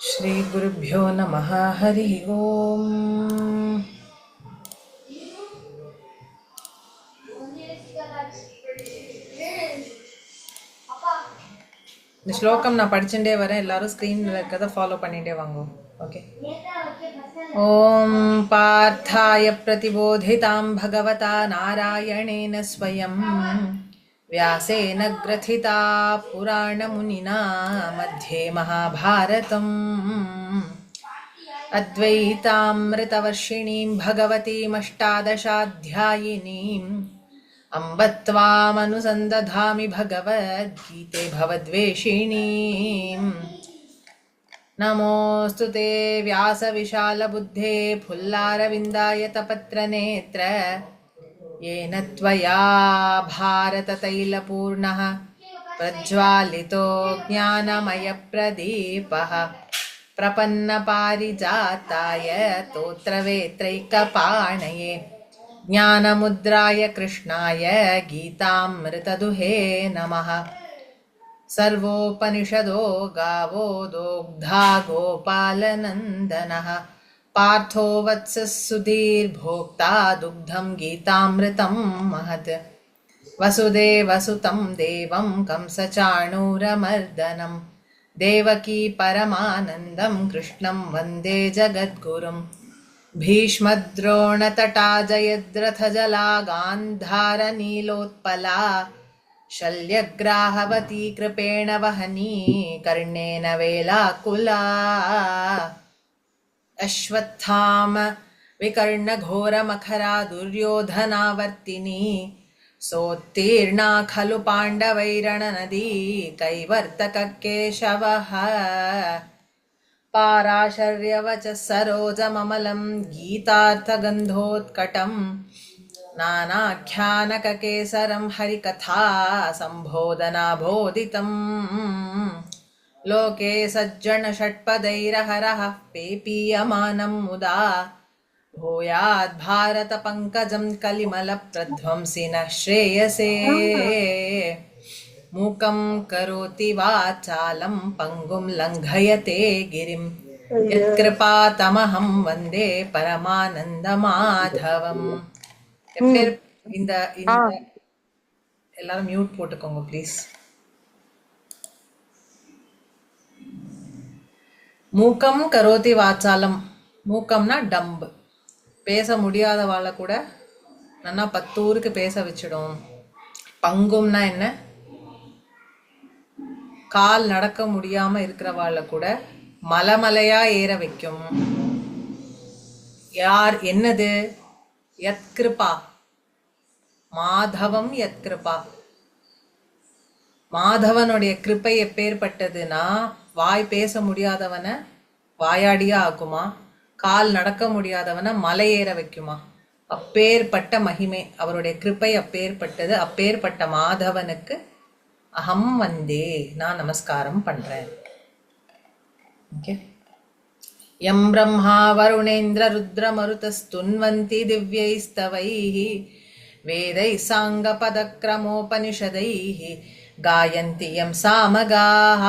श्री गुरुभ्यो नमः हरि ओम. இந்த ஸ்லோகம் நான் படிச்சுட்டே வரேன். எல்லாரும் ஸ்க்ரீனில் இருக்கிறத ஃபாலோ பண்ணிட்டே வாங்க. ஓகே. ஓம் பார்த்தாய பிரதிபோதிதாம் பகவதா நாராயணேன ஸ்வயம் व्यासेन ग्रथिता पुराणमुनिना मध्ये महाभारतम् अद्वैतामृतवर्षिणीं भगवतीमष्टादशाध्यायिनीम् अम्ब त्वामनुसन्दधामि भगवद्गीते भवद्वेषिणीम्. नमोऽस्तु ते व्यासविशालबुद्धे फुल्लारविन्दायतपत्रनेत्र येन त्वया भारततैलपूर्णः प्रज्वालितो ज्ञानमयप्रदीपः प्रपन्नपारिजाताय तोत्रवेत्रैकपाणये ज्ञानमुद्राय कृष्णाय गीतामृतदुहे नमः. सर्वोपनिषदो गावो दोग्धा गोपालनन्दनः पार्थो वत्सः सुधीर्भोक्ता दुग्धं गीतामृतं महत्. वसुदेवसुतं देवं कंसचाणूरमर्दनं देवकी परमानन्दं कृष्णं वन्दे जगद्गुरुं. भीष्मद्रोणतटा जयद्रथजला गान्धारनीलोत्पला शल्यग्राहवती कृपेण वहनी कर्णेन वेलाकुला. अश्वत्थाम विकर्णघोरमखरा दुर्योधनावर्तिनी सोत्तीर्णा खलु पाण्डवैरणनदी कैवर्तककेशवः. पाराशर्यवचः सरोजममलं गीतार्थगन्धोत्कटं नानाख्यानककेसरं हरिकथा सम्बोधनाबोधितम्. लोके सज्जन षट्पदैरहरः पेपीयमानं मुदा भूयाद् भारत पंकजं कलिमलप्रध्वंसि न श्रेयसे. मूकं करोति वाचालं पंगुं लङ्घयते गिरिं यत्कृपातमहं वन्दे परमानन्दमाधवम्. இந்த எல்லாரும் மியூட் போட்டுக்கோங்க ப்ளீஸ். மூக்கம் கரோதி வாச்சாலம். மூக்கம்னா டம்பு, பேச முடியாதவாளை கூட நல்லா 10 ஊருக்கு பேச வச்சிடும். பங்கும்னா என்ன, கால் நடக்க முடியாம இருக்கிறவாளை கூட மலைமலையா ஏற வைக்கும். யார் என்னது, யத்கிருபா மாதவம். யத்கிருபா மாதவனுடைய கிருப்பை எப்பேற்பட்டதுன்னா, வாய் பேச முடியாதவன வாயாடியா ஆக்குமா, கால் நடக்க முடியாதவன மலை ஏற வைக்குமா. அப்பேற்பட்ட மகிமை அவருடைய கிருப்பை, அப்பேற்பட்டது. அப்பேற்பட்ட மாதவனுக்கு அகம் வந்தே, நான் நமஸ்காரம் பண்றேன். ஓகே. யம் பிரம்மா வருணேந்திர ருத்ர மருதஸ்துன்வந்தி திவ்யைஸ்தவைः வேதைः சாங்க பதக்ரமோபனிஷதைः गायन्ति यं सामगाः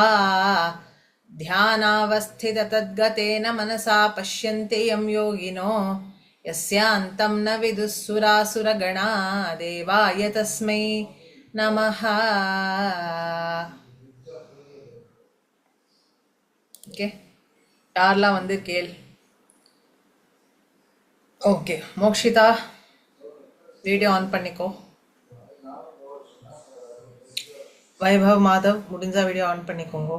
ध्यानावस्थित तद्गतेन मनसा पश्यन्ति यं योगिनो यस्यान्तं न विदुःसुरासुरगणा देवाय तस्मै नमः. ஓகே, யாரெல்லாம் வந்து கேள். ஓகே, மோக்ஷிதா வீடியோ ஆன் பண்ணிக்கோ. வைபவ் மாதவ் முடிஞ்சா வீடியோ ஆன் பண்ணிக்கோங்க.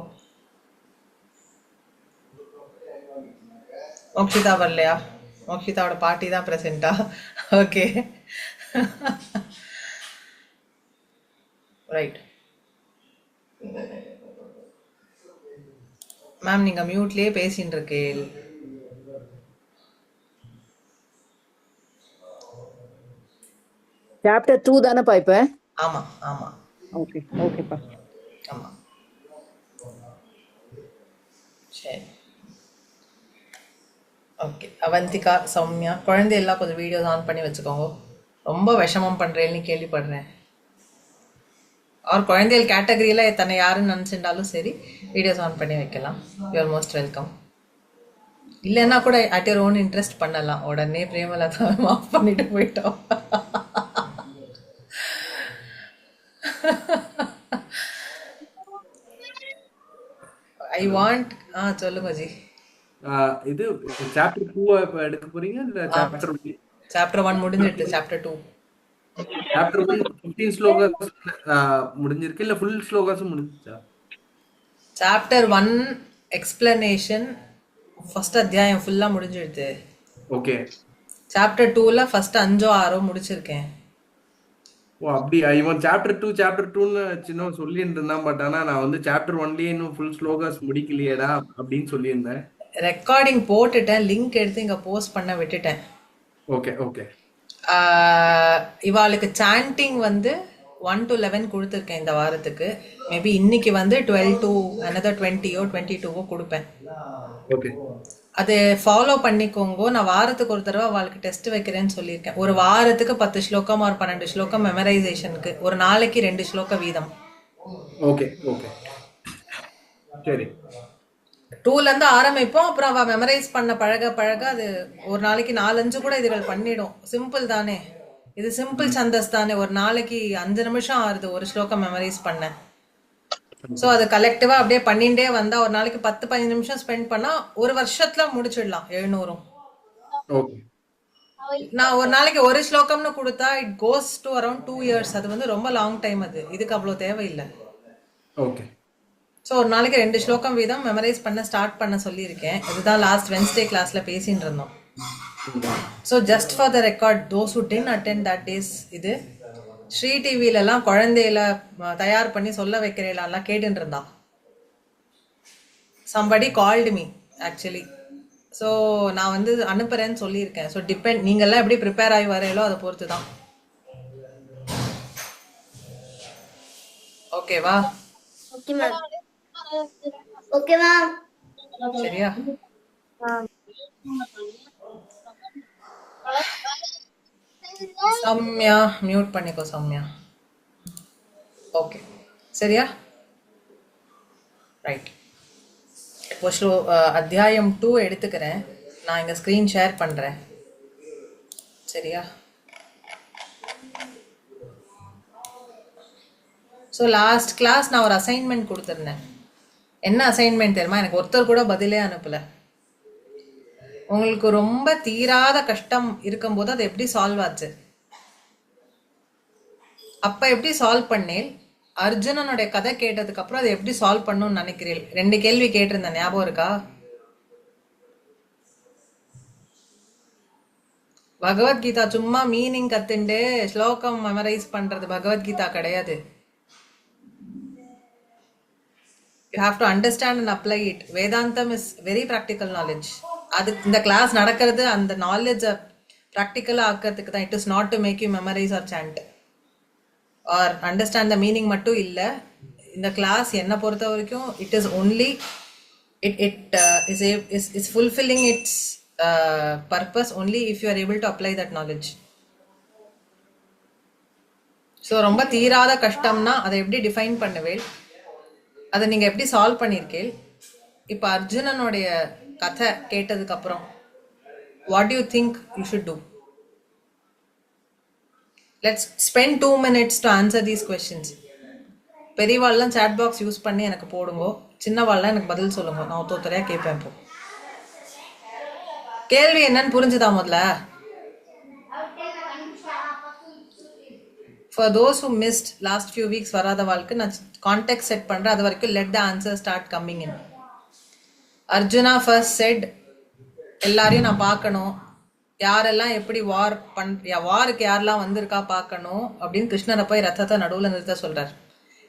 மோக்ஷிதா வரலையா? மோக்ஷிதாவோட பாட்டி தான் பிரசண்டா? Okay, right. மேம் நீங்க மியூட்லயே பேசிட்டு இருக்கேள். சாப்டர் 2 தானப்பா இப்ப? ஆமா ஆமா. ஓகே ஓகேப்பா. ஆமா சரி. ஓகே, அவந்திகா, சௌமியா, குழந்தையெல்லாம் கொஞ்சம் வீடியோஸ் ஆன் பண்ணி வச்சுக்கோங்க. ரொம்ப விஷமம் பண்றேன்னு கேள்விப்படுறேன். और குழந்தைகள் கேட்டகரியில் தன்னை யாருன்னு நினச்சிருந்தாலும் சரி வீடியோஸ் ஆன் பண்ணி வைக்கலாம். You are most welcome. இல்லைன்னா கூட அட் யுவர் ஓன் இன்ட்ரெஸ்ட் பண்ணலாம். உடனே பிரேமலதா ஆஃப் பண்ணிட்டு போயிட்டோம். ஐ வாண்ட் சொல்லுங்க ஜி. இது சாப்டர் 2 இப்ப எடுக்க போறீங்க இல்ல சாப்டர் 1? சாப்டர் 1 முடிஞ்சிட்டு, சாப்டர் 2. சாப்டர் 1 15 ஸ்லோகாஸ் முடிஞ்சிருக்கு இல்ல ஃபுல் ஸ்லோகாஸும் முடிஞ்சிச்சா? சாப்டர் 1 எக்ஸ்பிளனேஷன் ஃபர்ஸ்ட் அத்தியாயம் ஃபுல்லா முடிஞ்சிடுது. ஓகே. சாப்டர் 2ல ஃபர்ஸ்ட் 5 6 முடிச்சிருக்கேன். ஓ அப்படியா? இவன் சாப்டர் 2 சாப்டர் 2ன்னு சின்ன சொல்லிட்டு இருந்தான். பட் ஆனா நான் வந்து சாப்டர் 1லயே இன்னும் ஃபுல் ஸ்லோகாஸ் முடிக்கலையேடா அப்படின்னு சொல்லியிருந்தேன். ரெக்கார்டிங் போட்டுட்டேன், லிங்க் எடுத்து இங்க போஸ்ட் பண்ண விட்டுட்டேன். Okay okay. இவாளுக்கு சாண்டிங் வந்து 1 to 11 கொடுத்துருக்கேன் இந்த வாரத்துக்கு. மேபி இன்னைக்கு வந்து 12 to another 20 22 கொடுப்பேன். ஓகே. அது ஃபாலோ பண்ணிக்கோங்க. நான் வாரத்துக்கு ஒரு தடவை அவளுக்கு டெஸ்ட் வைக்கிறேன்னு சொல்லியிருக்கேன். ஒரு வாரத்துக்கு 10 ஸ்லோகம் ஒரு 12 ஸ்லோகம் மெமரைசேஷனுக்கு, ஒரு நாளைக்கு 2 ஸ்லோக வீதம். ஓகே ஓகே சரி. 2ல இருந்து ஆரம்பிப்போம். அப்புறம் அவ மெமரைஸ் பண்ண பழக பழக அது ஒரு நாளைக்கு 4-5 கூட இதுகள் பண்ணிடும். சிம்பிள் தானே இது, சிம்பிள் சந்தஸ் தானே. ஒரு நாளைக்கு 5 நிமிஷம் ஆகுது ஒரு ஸ்லோகம் மெமரைஸ் பண்ண. ஸோ அது கலெக்டிவா அப்படியே பண்ணிட்டே வந்தா ஒரு நாளைக்கு 10-15 நிமிஷம் ஸ்பெண்ட் பண்ணா ஒரு வருஷத்துல முடிச்சிடலாம் 700. ஓகே. நான் ஒரு நாளைக்கு ஒரு ஸ்லோகம்னு கொடுத்தா it goes to around 2 years. அது வந்து ரொம்ப லாங் டைம். அது இதுக்கு அவ்வளோ தேவையில்லை. ஓகே. ஸோ ஒரு நாளைக்கு 2 ஸ்லோகம் வீதம் மெமரைஸ் பண்ண ஸ்டார்ட் பண்ண சொல்லியிருக்கேன். இதுதான் லாஸ்ட் வென்ஸ்டே கிளாஸ்ல பேசிட்டு இருந்தோம். So just for the record, those who didn't attend that days, இது ஸ்ரீ டிவிலெல்லாம் குழந்தையில தயார் பண்ணி சொல்ல வைக்கிறேலாம் கேட்டுட்டு இருந்தா. Somebody called me actually. So நான் வந்து அனுப்புறேன்னு சொல்லியிருக்கேன். ஸோ டிபெண்ட், நீங்கள்லாம் எப்படி ப்ரிப்பேர் ஆகி வரையிலோ அதை பொறுத்து தான். ஓகேவா? Okay ma'am. Okay ma'am. சரியா? சௌமியா மியூட் பண்ணிக்கோ சௌமியா. ஓகே சரியா? ரைட். இப்போ அத்தியாயம் 2 எடுத்துக்கிறேன். நான் இங்கே ஸ்க்ரீன் ஷேர் பண்ணுறேன். சரியா? ஸோ லாஸ்ட் கிளாஸ் நான் ஒரு அசைன்மெண்ட் கொடுத்துருந்தேன். என்ன அசைன்மெண்ட் தெரியுமா? எனக்கு ஒருத்தர் கூட பதிலே அனுப்பலை. உங்களுக்கு ரொம்ப தீராத கஷ்டம் இருக்கும்போது அது எப்படி சால்வ் ஆச்சு, அப்ப எப்படி சால்வ் பண்ணேன், அர்ஜுனனுடைய கதை கேட்டதுக்கு அப்புறம் அதை எப்படி சால்வ் பண்ணணும்னு நினைக்கிறேன். 2 கேள்வி கேட்டிருந்தேன், ஞாபகம் இருக்கா? பகவத்கீதா சும்மா மீனிங் கத்துண்டு ஸ்லோகம் மெமரைஸ் பண்றது பகவத்கீதா கிடையாது. You have to understand and apply it. Vedantam is very practical knowledge. அது இந்த கிளாஸ் நடக்கிறது அந்த நாலேஜை ப்ராக்டிக்கலாக ஆக்கிறதுக்கு தான். It is not to make you memorise or chant or understand the meaning மட்டும் இல்லை. இந்த கிளாஸ் என்னை பொறுத்த வரைக்கும் it is only is fulfilling its purpose only if you are able to apply that knowledge. So ரொம்ப தீராத கஷ்டம்னா அதை எப்படி டிஃபைன் பண்ணுவேன், அதை நீங்கள் எப்படி சால்வ் பண்ணியிருக்கேள். இப்போ அர்ஜுனனுடைய கதை கேட்டதுக்கு அப்புறம் what you think you should do? Let's spend 2 minutes to answer these questions. பெரியவாள்லாம் சாட் பாக்ஸ் யூஸ் பண்ணி எனக்கு போடுங்க, சின்னவாள்லாம் எனக்கு பதில் சொல்லுங்க. நான் ஒருத்தரையாக கேட்பேன். இப்போ கேள்வி என்னன்னு புரிஞ்சுதா முதல்ல? For those who missed last few weeks வராத வாழ்க்கை நான் கான்டெக்ட் செட் பண்ணுறேன். அது வரைக்கும் let the answer start coming in. Arjuna first set, எல்லாரையும் நான் பார்க்கணும், யாரெல்லாம் எப்படி வாருக்கு யாரெல்லாம் வந்திருக்கா பார்க்கணும் அப்படின்னு கிருஷ்ணரை போய் ரத்தத்தை நடுவில் நிறுத்த சொல்றார்.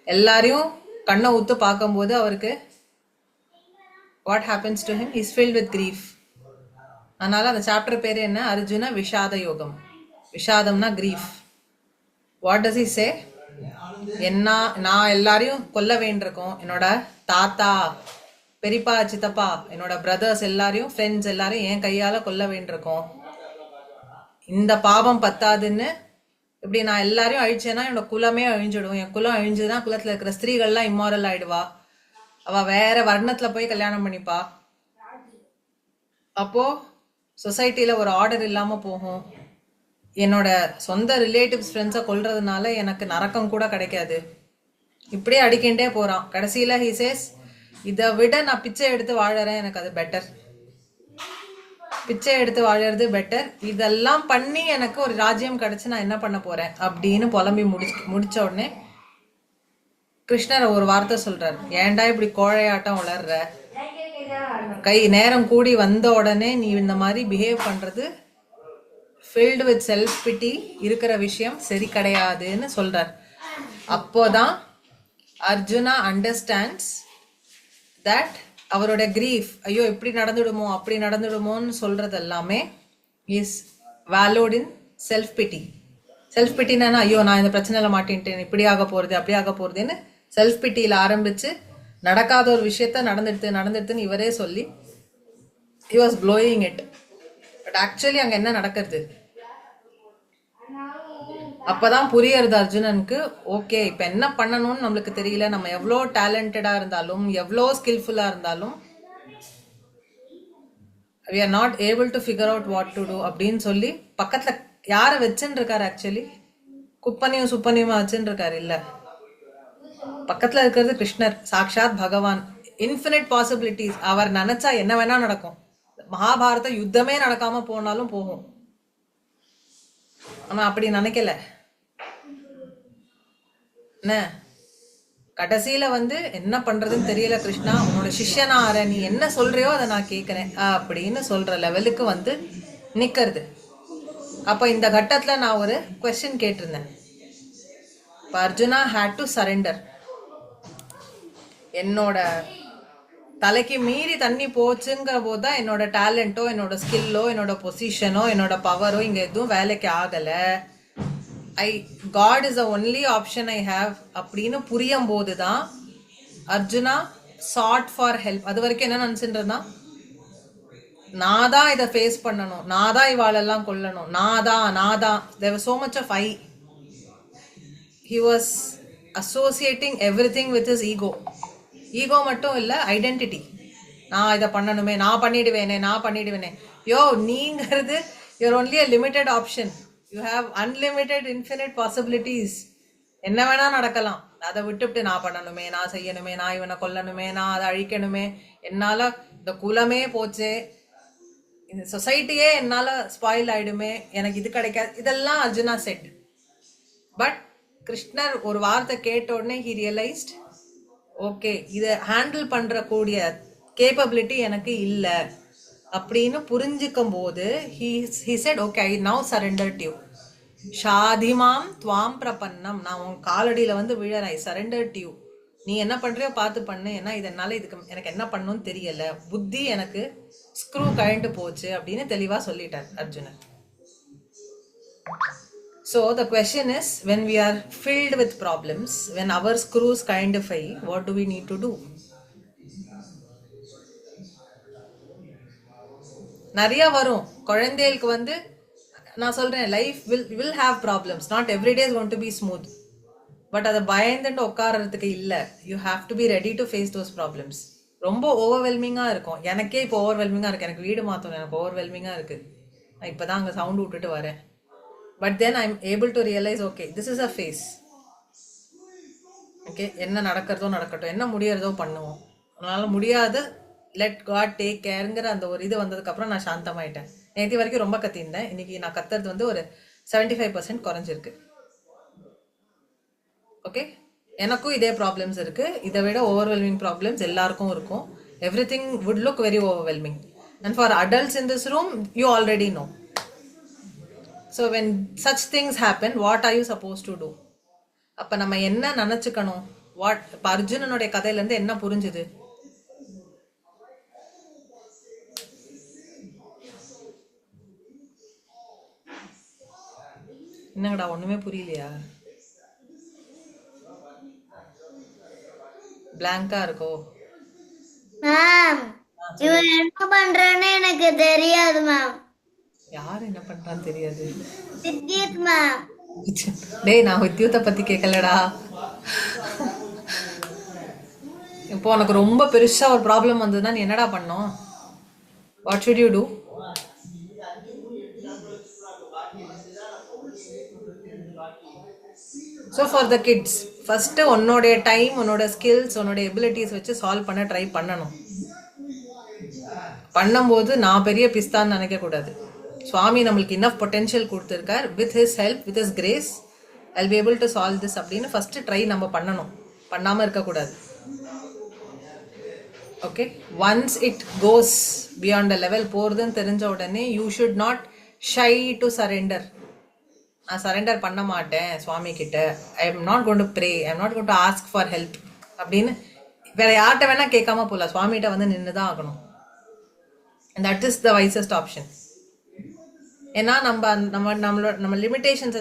எல்லாரையும் கண்ணை ஊத்து பார்க்கும்போது அவருக்கு what happens to him? Is filled with grief. அதனால அந்த சாப்டர் பேர் என்ன? அர்ஜுன விஷாத யோகம். விஷாதம்னா grief. What does he say? நான் எல்லாரையும் கொல்ல வேண்டியிருக்கோம். என்னோட தாத்தா, பெரியப்பா, சித்தப்பா, என்னோட பிரதர்ஸ் எல்லாரையும், ஃப்ரெண்ட்ஸ் எல்லாரையும் என் கையால கொல்ல வேண்டியிருக்கோம். இந்த பாவம் பத்தாதுன்னு இப்படி நான் எல்லாரையும் அழிச்சேன்னா என்னோட குலமே அழிஞ்சிடும். என் குலம் அழிஞ்சதுன்னா குலத்துல இருக்கிற ஸ்திரீகள்லாம் இம்மாரல் ஆயிடுவா. அவ வேற வர்ணத்துல போய் கல்யாணம் பண்ணிப்பா. அப்போ சொசைட்டில ஒரு ஆர்டர் இல்லாம போகும். என்னோட சொந்த ரிலேட்டிவ்ஸ் ஃப்ரெண்ட்ஸை கொல்றதுனால எனக்கு நரக்கம் கூட கிடைக்காது. இப்படியே அடிக்கின்றே போறான். கடைசியில he says, இதை விட நான் பிச்சை எடுத்து வாழறேன், எனக்கு அது பெட்டர். பிச்சை எடுத்து வாழறது பெட்டர். இதெல்லாம் பண்ணி எனக்கு ஒரு ராஜ்யம் கிடைச்சு நான் என்ன பண்ண போறேன் அப்படின்னு புலம்பி முடிச்ச உடனே கிருஷ்ணர் ஒரு வார்த்தை சொல்றாரு, ஏன்டா இப்படி கோழையாட்டம் வளர்ற, கை நேரம் கூடி வந்த உடனே நீ இந்த மாதிரி பிஹேவ் பண்றது filled with self pity இருக்கிற விஷயம் சரி கிடையாதுன்னு சொல்றார். அப்போதான் அர்ஜுனா அண்டர்ஸ்டாண்ட்ஸ் தட் அவரோட கிரீஃப், ஐயோ இப்படி நடந்துடுமோ அப்படி நடந்துடுமோன்னு சொல்றது எல்லாமே is wallowed in self pity. Self பிட்டினா ஐயோ நான் இந்த பிரச்சனையில மாட்டின்ட்டேன், இப்படி ஆக போறது அப்படி ஆக போறதுன்னு செல்ஃப் பிட்டியில ஆரம்பிச்சு நடக்காத ஒரு விஷயத்த நடந்துடுத்துன்னு இவரே சொல்லி he was blowing it. But actually அங்க என்ன நடக்கிறது அப்பதான் புரியறது அர்ஜுனனுக்கு. ஓகே, இப்ப என்ன பண்ணணும்னு நம்மளுக்கு தெரியல. நம்ம எவ்வளோ டேலண்டடா இருந்தாலும் எவ்வளோ ஸ்கில்ஃபுல்லா இருந்தாலும் we are not able to figure out what to do அப்படின்னு சொல்லி பக்கத்துல யார வச்சுன்னு இருக்காரு? ஆக்சுவலி குப்பனையும் சுப்பனையுமா வச்சுன்னு இருக்காரு. இல்ல, பக்கத்துல இருக்கிறது கிருஷ்ணர், சாக்ஷாத் பகவான். Infinite possibilities. அவர் நினைச்சா என்ன வேணா நடக்கும். மகாபாரத யுத்தமே நடக்காம போனாலும் போகும். ஆனா அப்படி நினைக்கல. என்ன கடைசியில என்ன பண்றதுன்னு தெரியல கிருஷ்ணா, உன்னோட சிஷ்யனா ஆற, நீ என்ன சொல்றியோ அதை நான் கேட்கிறேன் அப்படின்னு சொல்ற லெவலுக்கு நிக்கிறது. அப்ப இந்த கட்டத்துல நான் ஒரு கொஸ்டின் கேட்டிருந்தேன். Arjuna had to surrender. என்னோட தலைக்கு மீறி தண்ணி போச்சுங்கிற போதுதான் என்னோட டேலண்டோ என்னோட ஸ்கில்லோ என்னோட பொசிஷனோ என்னோட பவரோ இங்க எதுவும் வேலைக்கு ஆகல. God is the only option I have அப்படின்னு புரியும் போதுதான் அர்ஜுனா சாட் ஃபார் ஹெல்ப். அது வரைக்கும் என்ன நினைச்சுன்றா, நான் தான் இதை ஃபேஸ் பண்ணணும், நான் தான் இவாளெல்லாம் கொல்லணும், நான் தான். there was so much of I. he was associating everything with his ego. Ego மட்டும் இல்ல, ஐடென்டிட்டி. நான் இதை பண்ணணுமே, நான் பண்ணிடுவேனே. யோ, நீங்கிறது your only a limited option. You have unlimited infinite possibilities. என்ன வேணா நடக்கலாம். அதை விட்டுவிட்டு நான் பண்ணணுமே, நான் செய்யணுமே, நான் இவனை கொல்லணுமே, நான் அதை அழிக்கணுமே, என்னால இந்த குலமே போச்சே, இந்த சொசைட்டியே என்னால ஸ்பாயில் ஆயிடுமே, எனக்கு இது கிடைக்காது. இதெல்லாம் அர்ஜுனா செட். பட் கிருஷ்ணர் ஒரு வார்த்தை கேட்ட உடனே he realized, ஓகே, இதை ஹேண்டில் பண்ற கூடிய கேப்பபிலிட்டி எனக்கு இல்லை அப்படின்னு புரிஞ்சுக்கும் போது he said, okay, I now surrender to you. ஷாதிமாம் துவாம் பிரபன்னம். நான் உன் காலடியில விழறேன். I surrender to you. நீ என்ன பண்றியோ பார்த்து பண்ணு. ஏன்னா இதனால இதுக்கு எனக்கு என்ன பண்ணணும்னு தெரியல, புத்தி எனக்கு ஸ்க்ரூ கழண்டு போச்சு அப்படின்னு தெளிவா சொல்லிட்டார் Arjunan. So the question is, when we are filled with problems, when our screws kind of fry, what do we need to do? நிறைய வரும் குழந்தைகளுக்கு. நான் சொல்றேன், life will have problems. Not every day is going to be smooth. But அதை பயந்துட்டு உட்காரத்துக்கு இல்லை. You have to be ready to face those problems. ரொம்ப ஓவர்வெல்மிங்காக இருக்கும். எனக்கே இப்போ ஓவர்வெல்மிங்காக இருக்குது. எனக்கு வீடு மாற்றணும், எனக்கு ஓவர்வெல்மிங்காக இருக்குது. நான் இப்போ தான் அங்கே சவுண்டு விட்டுட்டு வரேன். But then I am able to realise, okay, this is a phase. Okay, என்ன நடக்கிறதோ நடக்கட்டும், என்ன முடியறதோ பண்ணுவோம். அதனால முடியாது, லெட் காட் டேக் கேருங்கிற அந்த ஒரு இது வந்ததுக்கப்புறம் நான் சாந்தமாயிட்டேன். நேற்று வரைக்கும் ரொம்ப கத்திருந்தேன். இன்னைக்கு நான் கத்துறது ஒரு 75% குறைஞ்சிருக்கு. ஓகே, எனக்கும் இதே ப்ராப்ளம்ஸ் இருக்கு. இதை விட ஓவர்வெல்மிங் ப்ராப்ளம்ஸ் எல்லாருக்கும் இருக்கும். Everything would look very overwhelming. And for adults in this room, you already know. So when such things happen, what are you suppose to do? அப்போ நம்ம என்ன நினச்சிக்கணும்? இப்போ அர்ஜுனனுடைய கதையிலேருந்து என்ன புரிஞ்சுது? என்னங்கடா ஒன்றுமே புரியலையா? பிளாங்கா இருக்கோ? மேம், இவன் என்ன பண்றான்னு எனக்கு தெரியாது மேம். யார் என்ன பண்றான்னு தெரியாது? வித்யுத் மேம். டேய், நான் வித்யுத்தை பத்தி கேட்கலடா. இப்போ உனக்கு ரொம்ப பெருசா ஒரு ப்ராப்ளம் வந்ததுன்னா நீ என்னடா பண்ணும்? What should you do? So for the kids, first உன்னோட டைம், உன்னோட ஸ்கில்ஸ், உன்னோட எபிலிட்டிஸ் வச்சு சால்வ் பண்ண ட்ரை பண்ணணும். பண்ணும்போது நான் பெரிய பிஸ்தான்னு நினைக்கக்கூடாது. சுவாமி நம்மளுக்கு இனஃப் பொட்டென்ஷியல் கொடுத்துருக்கார். With his help, with his grace I'll be able to solve this அப்படின்னு ஃபர்ஸ்ட் ட்ரை நம்ம பண்ணணும். பண்ணாமல் இருக்கக்கூடாது. Okay, once it goes beyond the level போகிறதுன்னு தெரிஞ்ச உடனே you should not shy to surrender. நான் சரெண்டர் பண்ண மாட்டேன் சுவாமி கிட்ட, I am not going to pray, I am not going to ask for help அப்படின்னு வேற யார்கிட்ட வேணா கேட்காம போகலாம். சுவாமிகிட்ட வந்து நின்று தான் ஆகணும். That is the wisest option. ஏன்னா நம்ம லிமிடேஷன்ஸ்,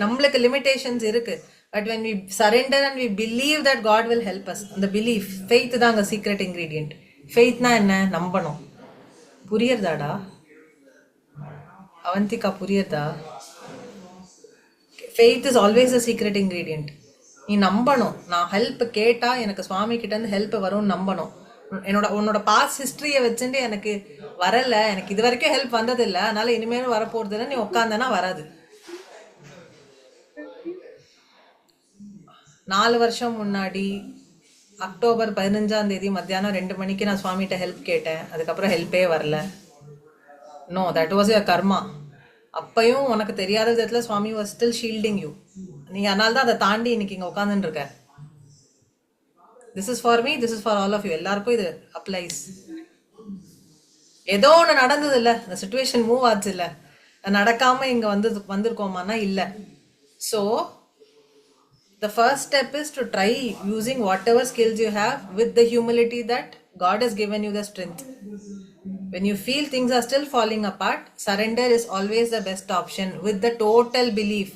நம்மளுக்கு லிமிடேஷன்ஸ் இருக்கு. But when we surrender and we believe that God will help us, அந்த பிலீஃப், ஃபெய்த் தான் அங்கே சீக்ரெட் இன்க்ரீடியன்ட். ஃபெய்த்னா என்ன? நம்பணும். புரியறதாடா அவந்திகா? புரியறதா? Faith is always a secret ingredient. நீ நம்பணும். நான் ஹெல்ப் கேட்டா எனக்கு சுவாமி கிட்ட இருந்து ஹெல்ப் வரும்னு நம்பணும். உன்னோட பாஸ்ட் ஹிஸ்டரியை வச்சுட்டு எனக்கு வரல, எனக்கு இது வரைக்கும் ஹெல்ப் வந்ததில்லை, அதனால இனிமேலும் வரப்போறது இல்லை, நீ உட்காந்தனா வராது. 4 வருஷம் முன்னாடி அக்டோபர் 15 மத்தியானம் 2 மணிக்கு நான் சுவாமிகிட்ட ஹெல்ப் கேட்டேன். அதுக்கப்புறம் ஹெல்ப்பே வரல. No, that was your karma. அப்பையும் உனக்கு தெரியாத விதத்துல Swami was still shielding you. நீ அதனால தான் அதை தாண்டி இன்னைக்கு இங்கே உட்காந்துட்டு இருக்க. This is for me, this is for all of you. எல்லாருக்கும் இது அப்ளைஸ். ஏதோ ஒன்று நடந்தது இல்லை, அந்த சுச்சுவேஷன் மூவ் ஆச்சு இல்லை, நடக்காம இங்கே வந்திருக்கோமானா இல்லை. So the first step is to try using whatever skills you have with the humility that God has given you the strength. When you feel things are still falling apart, surrender is always the best option with the total belief.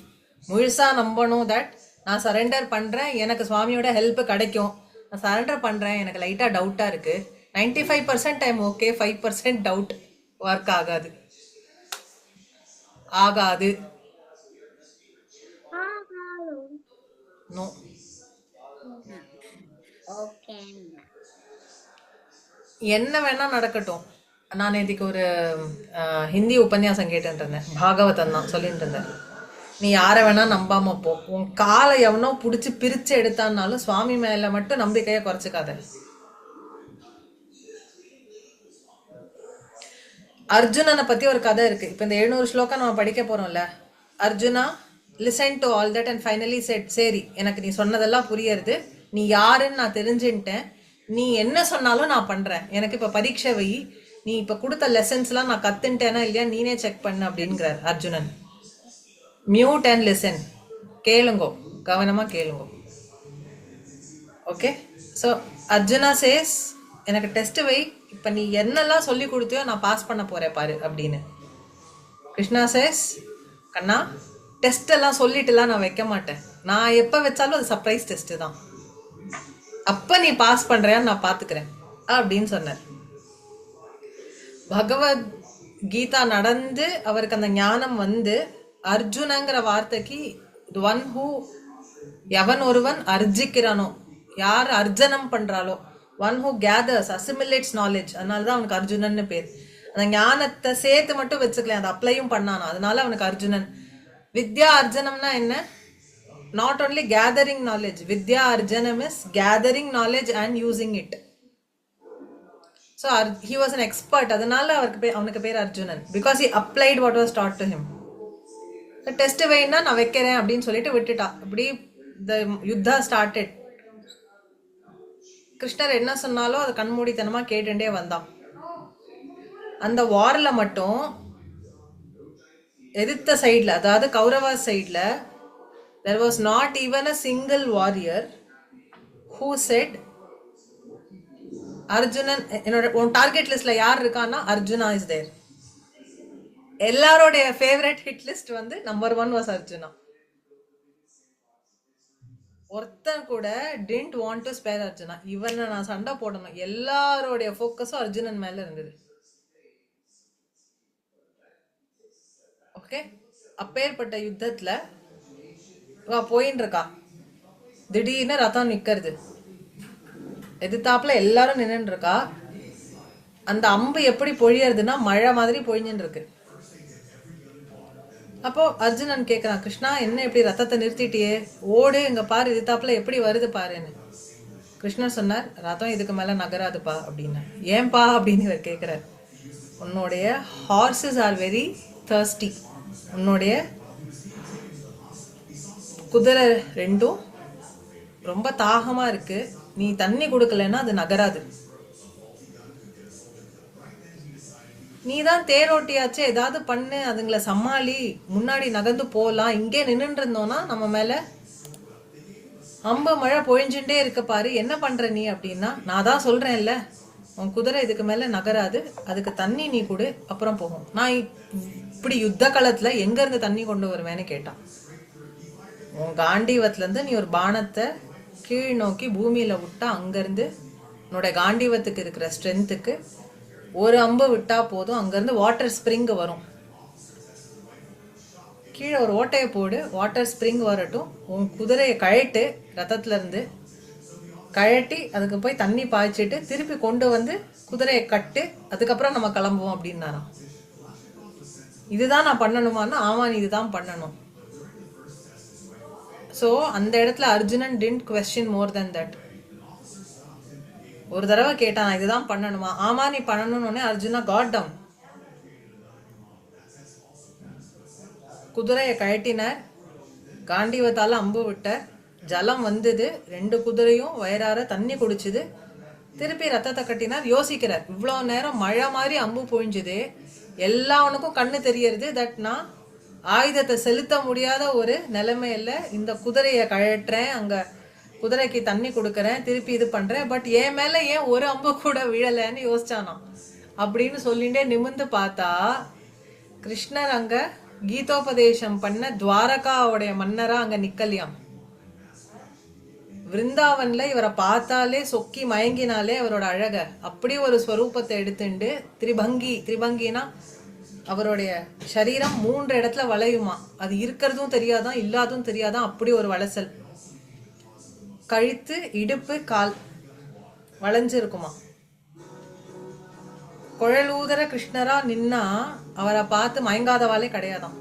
முழுசா நம்பணும் that நான் surrender பண்றேன், எனக்கு சுவாமியோட help கிடைக்கும். நான் surrender பண்றேன், எனக்கு லைட்டா டவுட்டா இருக்கு. 95% டைம் ஓகே, 5% டவுட். ஒர்க் ஆகாது. No. என்ன வேணா நடக்கட்டும். நான் இதுக்கு ஒரு ஹிந்தி உபன்யாசம் கேட்டுட்டு இருந்தேன். பாகவதம் தான் சொல்லிட்டு இருந்தேன். நீ யாரை வேணா நம்பாம போ, உன் காலை எவனோ பிடிச்சி பிரிச்சு எடுத்தான்னாலும் சுவாமி மேல மட்டும் நம்பிக்கையை குறைச்சிக்காத. அர்ஜுனனை பத்தி ஒரு கதை இருக்கு. இப்ப இந்த 700 ஸ்லோகம் நம்ம படிக்க போறோம்ல. Arjuna listen to all that and finally said, சரி எனக்கு நீ சொன்னதெல்லாம் புரியுறது, நீ யாருன்னு நான் தெரிஞ்சுட்டேன், நீ என்ன சொன்னாலும் நான் பண்றேன், எனக்கு இப்ப பரீட்சை வை, நீ இப்ப கொடுத்த லெசன்ஸ்லாம் நான் கத்துட்டேனா இல்லையா நீனே செக் பண்ணு அப்படிங்கிறார் அர்ஜுனன். மியூட் அண்ட் லிசன், கேளுங்கோ, கவனமா கேளுங்கோ. ஓகே, ஸோ அர்ஜுனா சேஸ் எனக்கு டெஸ்ட் வை, இப்ப நீ என்னெல்லாம் சொல்லி கொடுத்தியோ நான் பாஸ் பண்ண போறேன் பாரு அப்படின்னு. கிருஷ்ணா சேஸ், கண்ணா டெஸ்ட் எல்லாம் சொல்லிட்டுலாம் நான் வைக்க மாட்டேன், நான் எப்போ வச்சாலும் அது சர்ப்ரைஸ் டெஸ்ட் தான், அப்போ நீ பாஸ் பண்ணுறியான்னு நான் பார்த்துக்கிறேன் அப்படின்னு சொன்னார். பகவத் கீதா நடந்து அவருக்கு அந்த ஞானம் வந்து அர்ஜுனங்கிற வார்த்தைக்கு ஒன் ஹூ, எவன் ஒருவன் அர்ஜிக்கிறானோ, யார் அர்ஜனம் பண்றாளோ, ஒன் ஹூ கேதர்ஸ் அசிமிலேட்ஸ் நாலேஜ், அதனால தான் அவனுக்கு அர்ஜுனன்னு பேர். அந்த ஞானத்தை சேர்த்து மட்டும் வச்சுக்கலாம், அதை அப்ளையும் பண்ணானா, அதனால அவனுக்கு அர்ஜுனன். வித்யா அர்ஜனம்னா என்ன? நாட் ஓன்லி கேதரிங் நாலேஜ், வித்யா அர்ஜனம் is gathering knowledge and using it. So he was an expert, அதனால அவனுக்கு பேர் Arjunan, because he applied what was taught to him. Test வேணா நான் வைக்கிறேன் அப்படின்னு சொல்லிட்டு விட்டுட்டா. இப்படி த யுத்தா ஸ்டார்டட். கிருஷ்ணர் என்ன சொன்னாலும் அதை கண்மூடித்தனமா கேட்டுட்டே வந்தான். அந்த வார்ல மட்டும் எதிர்த்த சைட்ல, அதாவது கௌரவா சைட்ல, there was not even a single warrior who said Arjunan என்னோட உன் டார்கெட் லிஸ்ட்ல யார் இருக்கான்னா அர்ஜுனா இஸ் தேர். எல்லாரோடைய ஃபேவரட் ஹிட் லிஸ்ட் வந்து நம்பர் 1 வாஸ் அர்ஜுனா. ஒருத்தன் கூட didn't want to spare Arjuna, இவனை நான் சண்டை போடணும், எல்லாரோடைய ஃபோக்கஸும் அர்ஜுனன் மேல இருந்தது. ஓகே, அப்பேற்பட்ட யுத்தத்துல போயின்னு இருக்கா, திடீர்னு ரதம் நிக்கிறது, எதிர்த்தாப்புல எல்லாரும் நின்னுட்டு இருக்கா. அந்த அம்பு எப்படி பொழியறதுன்னா மழை மாதிரி பொழிஞ்சுன்னு இருக்கு. அப்போ அர்ஜுனன் கேக்குறான், கிருஷ்ணா என்ன இப்படி ரத்தத்தை நிறுத்திட்டியே, ஓடு இங்க பாரு இது தாப்புல எப்படி வருது பாருன்னு. கிருஷ்ணர் சொன்னார், ரதம் இதுக்கு மேல நகராதுப்பா அப்படின்னு. ஏன்பா அப்படின்னு இவர் கேட்கிறார். உன்னுடைய ஹார்சஸ் ஆர் வெரி தர்ஸ்டி, உன்னுடைய குதிரை ரெண்டும் ரொம்ப தாகமா இருக்கு, நீ தண்ணி கொடுக்கலன்னா அது நகராது. நீ தான் தேரோட்டியாச்சு, ஏதாவது பண்ணு, அதுங்களை சமாளி, முன்னாடி நகர்ந்து போலாம். இங்கே நின்றுட்டு இருந்தோம்னா நம்ம மேல அம்பு மழை பொழிஞ்சுட்டே இருக்க பாரு, என்ன பண்ற நீ அப்படின்னா. நான் தான் சொல்றேன்ல, உன் குதிரை இதுக்கு மேல நகராது, அதுக்கு தண்ணி நீ கொடு, அப்புறம் போகும். நான் இப்படி யுத்த காலத்துல எங்க இருந்து தண்ணி கொண்டு வருவேன்னு கேட்டான். உன் காண்டீவத்துல இருந்து நீ ஒரு பானத்தை கீழ் நோக்கி பூமியில விட்டா, அங்கிருந்து உன்னோட காண்டீவத்துக்கு இருக்கிற ஸ்ட்ரென்த்துக்கு ஒரு அம்பு விட்டா போதும், அங்கிருந்து வாட்டர் ஸ்ப்ரிங் வரும். கீழே ஒரு ஓட்டையை போடு, வாட்டர் ஸ்ப்ரிங் வரட்டும், உன் குதிரையை கழட்டு, ரத்தத்துல இருந்து கழட்டி அதுக்கு போய் தண்ணி பாய்ச்சிட்டு திருப்பி கொண்டு வந்து குதிரையை கட்டு, அதுக்கப்புறம் நம்ம கிளம்புவோம் அப்படின்னாராம். இதுதான் நான் பண்ணணுமான்னா, ஆமா நீ இதுதான் பண்ணணும். ஸோ அந்த இடத்துல Arjunan didn't question more than that. ஒரு தடவை கேட்டான், நான் இதுதான் பண்ணணுமா, ஆமா நீ பண்ணணும்னு அர்ஜுனா காட் டவுன். குதிரையை கழட்டினார், காண்டீவத்தால அம்பு விட்டார், ஜலம் வந்தது, 2 குதிரையும் வயிறார தண்ணி குடிச்சுது, திருப்பி ரத்தத்தை கட்டினார். யோசிக்கிறார், இவ்வளோ நேரம் மழை மாதிரி அம்பு பொழிஞ்சுது, எல்லாவனுக்கும் கண்ணு தெரியறது தட் நான் ஆயுதத்தை செலுத்த முடியாத ஒரு நிலைமையில இந்த குதிரையை கழட்டுறேன், அங்க குதிரைக்கு தண்ணி கொடுக்கறேன், திருப்பி இது பண்றேன், பட் என் மேல ஏன் ஒரு அம்பு கூட விழலைன்னு யோசிச்சானாம். அப்படின்னு சொல்லிட்டே நிமிர்ந்து பார்த்தா கிருஷ்ணர் அங்க கீதோபதேசம் பண்ண துவாரகாவுடைய மன்னரா அங்க நிக்கலையாம். விருந்தாவன்ல இவரை பார்த்தாலே சொக்கி மயங்கினாலே அவரோட அழக அப்படி ஒரு ஸ்வரூபத்தை எடுத்துண்டு, திரிபங்கினா அவருடைய சரீரம் 3 இடத்துல வளையுமா, அது இருக்கிறதும் தெரியாதான் இல்லாதும் தெரியாதான், அப்படி ஒரு வளசல். கழுத்து இடுப்பு கால் வளைஞ்சிருக்குமா. குழலூதர கிருஷ்ணரா நின்னா அவரை பார்த்து மயங்காதவாளே கிடையாதான்.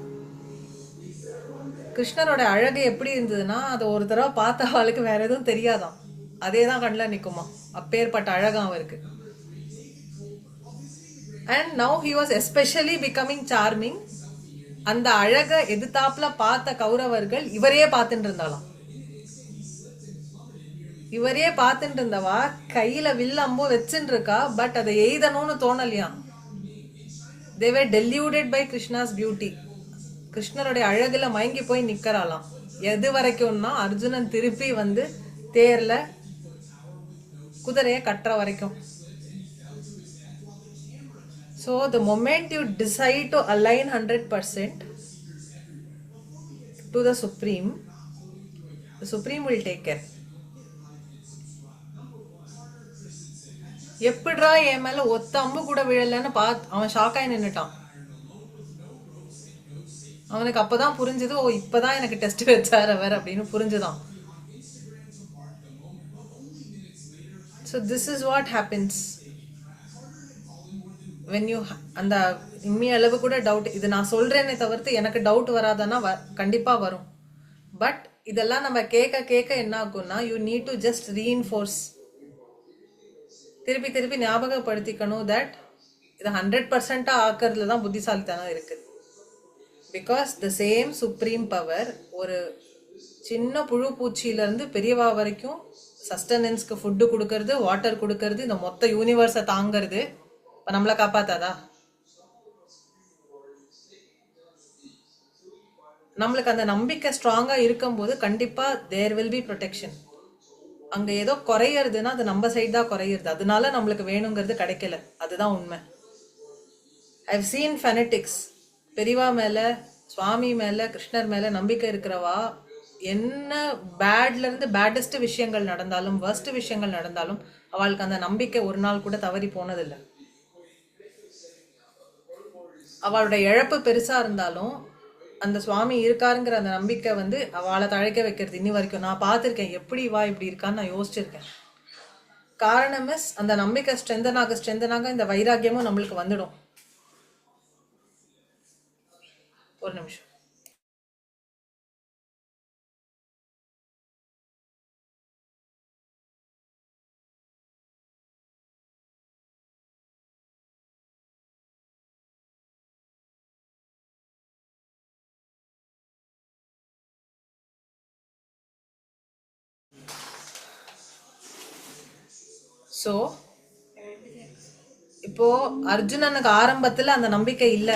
கிருஷ்ணரோட அழகு எப்படி இருந்ததுன்னா, அதை ஒரு தடவை பார்த்தவாளுக்கு வேற எதுவும் தெரியாதான், அதேதான் கண்ணில் நிக்குமா, அப்பேற்பட்ட அழகம் அவருக்கு. And now he was especially becoming charming. அந்த அழக எதிர்த்தாப்புல பார்த்த கௌரவர்கள் இவரையே பார்த்துட்டு இருந்தாலாம். இவரே பார்த்துட்டு இருந்தவா கையில வில்லம்போ வச்சுட்டு இருக்கா, பட் அதை எய்தணும்னு தோணலையா. they were deluded by Krishna's beauty. கிருஷ்ணருடைய அழகுல மயங்கி போய் நிக்கறாளாம். எது வரைக்கும்னா அர்ஜுனன் திருப்பி வந்து தேர்ல குதிரையை கட்டுற வரைக்கும். So the moment you decide to align 100% to the Supreme will take care. எப்படிரா என் மேல ஒத்த அம்பு கூட விழலன்னு அவன் ஷாக்காய் நின்னுட்டான். அவனுக்கு அப்பதான் புரிஞ்சது, ஓ இப்பதான் எனக்கு டெஸ்ட் வச்சார் அவர் அப்படின்னு புரிஞ்சுதான். So this is what happens when you அந்த இம்மி அளவு கூட டவுட், இது நான் சொல்றேனே தவிர்த்து எனக்கு டவுட் வராதன்னா கண்டிப்பா வரும். பட் இதெல்லாம் நம்ம கேட்க கேட்க என்ன ஆகும்னா, you need to just reinforce, திருப்பி திருப்பி ஞாபகப்படுத்திக்கணும் தட் இது 100% ஆக்கிறதுல தான் புத்திசாலித்தனம் இருக்கு. Because the same supreme power ஒரு சின்ன புழு பூச்சியில இருந்து பெரியவா வரைக்கும் சஸ்டனன்ஸ்க்கு ஃபுட்டு கொடுக்கறது, வாட்டர் கொடுக்கறது, இந்த மொத்த யூனிவர்ஸை தாங்கிறது, இப்போ நம்மளை காப்பாத்தாதா? நம்மளுக்கு அந்த நம்பிக்கை ஸ்ட்ராங்கா இருக்கும்போது கண்டிப்பா தேர் வில் பி ப்ரொடெக்ஷன். அங்க ஏதோ குறையறதுன்னா அது நம்ம சைடு தான் குறையிறது, அதனால நம்மளுக்கு வேணுங்கிறது கிடைக்கல, அதுதான் உண்மை. ஐவ் சீன் ஃபெனட்டிக்ஸ், பெரியவா மேல, சுவாமி மேல, கிருஷ்ணர் மேல நம்பிக்கை இருக்கிறவா என்ன பேட்ல இருந்து பேடஸ்ட் விஷயங்கள் நடந்தாலும், வர்ஸ்ட் விஷயங்கள் நடந்தாலும் அவளுக்கு அந்த நம்பிக்கை ஒரு நாள் கூட தவறி போனதில்லை. அவளோட இழப்பு பெருசா இருந்தாலும் அந்த சுவாமி இருக்காருங்கிற அந்த நம்பிக்கை வந்து அவளை தழைக்க வைக்கிறது. இன்னி வரைக்கும் நான் பார்த்துருக்கேன், எப்படி வா இப்படி இருக்கான்னு நான் யோசிச்சிருக்கேன். காரணம் இஸ் அந்த நம்பிக்கை ஸ்ட்ரென்தனாக இந்த வைராக்கியமும் நம்மளுக்கு வந்துடும். ஒரு நிமிஷம். ஸோ இப்போ அர்ஜுனனுக்கு ஆரம்பத்துல அந்த நம்பிக்கை இல்லை,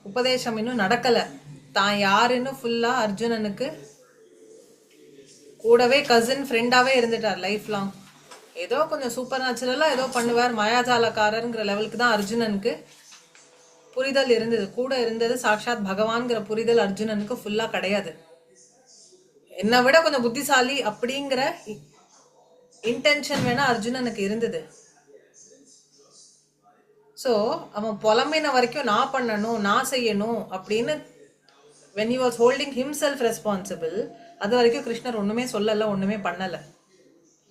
உபதேசம் இன்னும் நடக்கல, தான் யாருன்னு ஃபுல்லா அர்ஜுனனுக்கு கூடவே கசின் ஃப்ரெண்டாவே இருந்துட்டார் லைஃப் லாங். ஏதோ கொஞ்சம் சூப்பர் நேச்சுரலா ஏதோ பண்ணுவார், மாயாஜாலக்காரருங்கிற லெவலுக்கு தான் அர்ஜுனனுக்கு புரிதல் இருந்தது. கூட இருந்தது சாக்ஷாத் பகவான்கிற புரிதல் அர்ஜுனனுக்கு ஃபுல்லா கிடையாது. என்னை விட கொஞ்சம் புத்திசாலி அப்படிங்கிற இன்டென்ஷன் வேணா அர்ஜுனனுக்கு இருந்தது. ஸோ அவன் புலம்பின வரைக்கும் நான் பண்ணணும், நான் செய்யணும் அப்படின்னு when he was holding himself responsible, அது வரைக்கும் கிருஷ்ணர் ஒண்ணுமே சொல்லல, ஒண்ணுமே பண்ணல.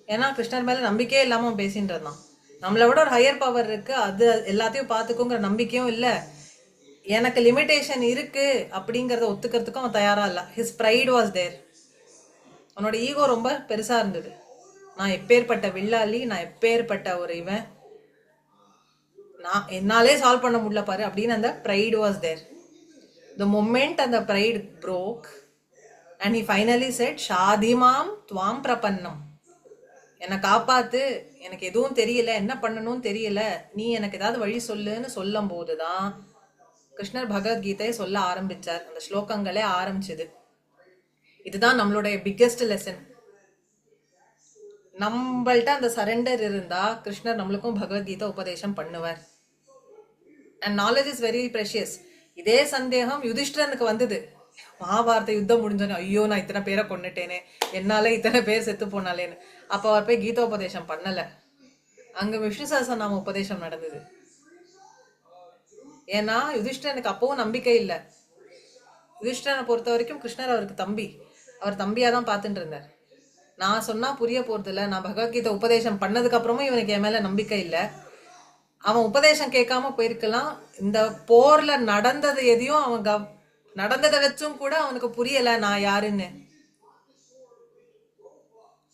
ஏன்னா கிருஷ்ணர் மேல நம்பிக்கையே இல்லாம அவன் பேசிட்டு இருந்தான். நம்மளை விட ஒரு ஹையர் பவர் இருக்கு, அது எல்லாத்தையும் பார்த்துக்குங்கிற நம்பிக்கையும் இல்லை, எனக்கு லிமிட்டேஷன் இருக்கு அப்படிங்கறத ஒத்துக்கிறதுக்கும் அவன் தயாரா இல்ல. His pride was there. அவனோட ஈகோ ரொம்ப பெருசா இருந்தது. நான் எப்பேற்பட்ட வில்லாளி, நான் எப்பேற்பட்ட ஒரு இவன், நான் என்னாலே சால்வ் பண்ண முடியல பாரு அப்படின்னு அந்த pride was there. The moment அந்த pride broke and he finally said ஷாதிமாம் துவாம் பிரபன்னம், என்னை காப்பாத்து, எனக்கு எதுவும் தெரியல, என்ன பண்ணணும்னு தெரியல, நீ எனக்கு ஏதாவது வழி சொல்லுன்னு சொல்லும் போதுதான் கிருஷ்ணர் பகவத்கீதையை சொல்ல ஆரம்பிச்சார். அந்த ஸ்லோகங்களே ஆரம்பிச்சது. இதுதான் நம்மளுடைய பிக்கெஸ்ட் லெசன். நம்மள்ட்ட அந்த சரண்டர் இருந்தா கிருஷ்ணர் நம்மளுக்கும் பகவத்கீதை உபதேசம் பண்ணுவார். And knowledge is very precious. இதே சந்தேகம் யுதிஷ்டரனுக்கு வந்தது. மகாபாரத யுத்தம் முடிஞ்சோன்னு, ஐயோ நான் இத்தனை பேரை கொண்டுட்டேனே, என்னால இத்தனை பேர் செத்து போனாலேன்னு. அப்ப அவர் போய் கீதா உபதேசம் பண்ணல, அங்க விஷ்ணு சஹஸ்ரநாம உபதேசம் நடந்தது. ஏன்னா யுதிஷ்டரனுக்கு அப்பவும் நம்பிக்கை இல்லை. யுதிஷ்டரனை பொறுத்த வரைக்கும் கிருஷ்ணர் அவருக்கு தம்பி, அவர் தம்பியா தான் பார்த்துட்டு இருந்தார். நான் சொன்னா புரிய போறது இல்லை, நான் பகவத்கீதை உபதேசம் பண்ணதுக்கு அப்புறமும் இவனுக்கு என் மேல நம்பிக்கை இல்லை. அவன் உபதேசம் கேட்காம போயிருக்கலாம். இந்த போர்ல நடந்தது எதையும் அவன் நடந்ததை வச்சும் கூட அவனுக்கு புரியல நான் யாருன்னு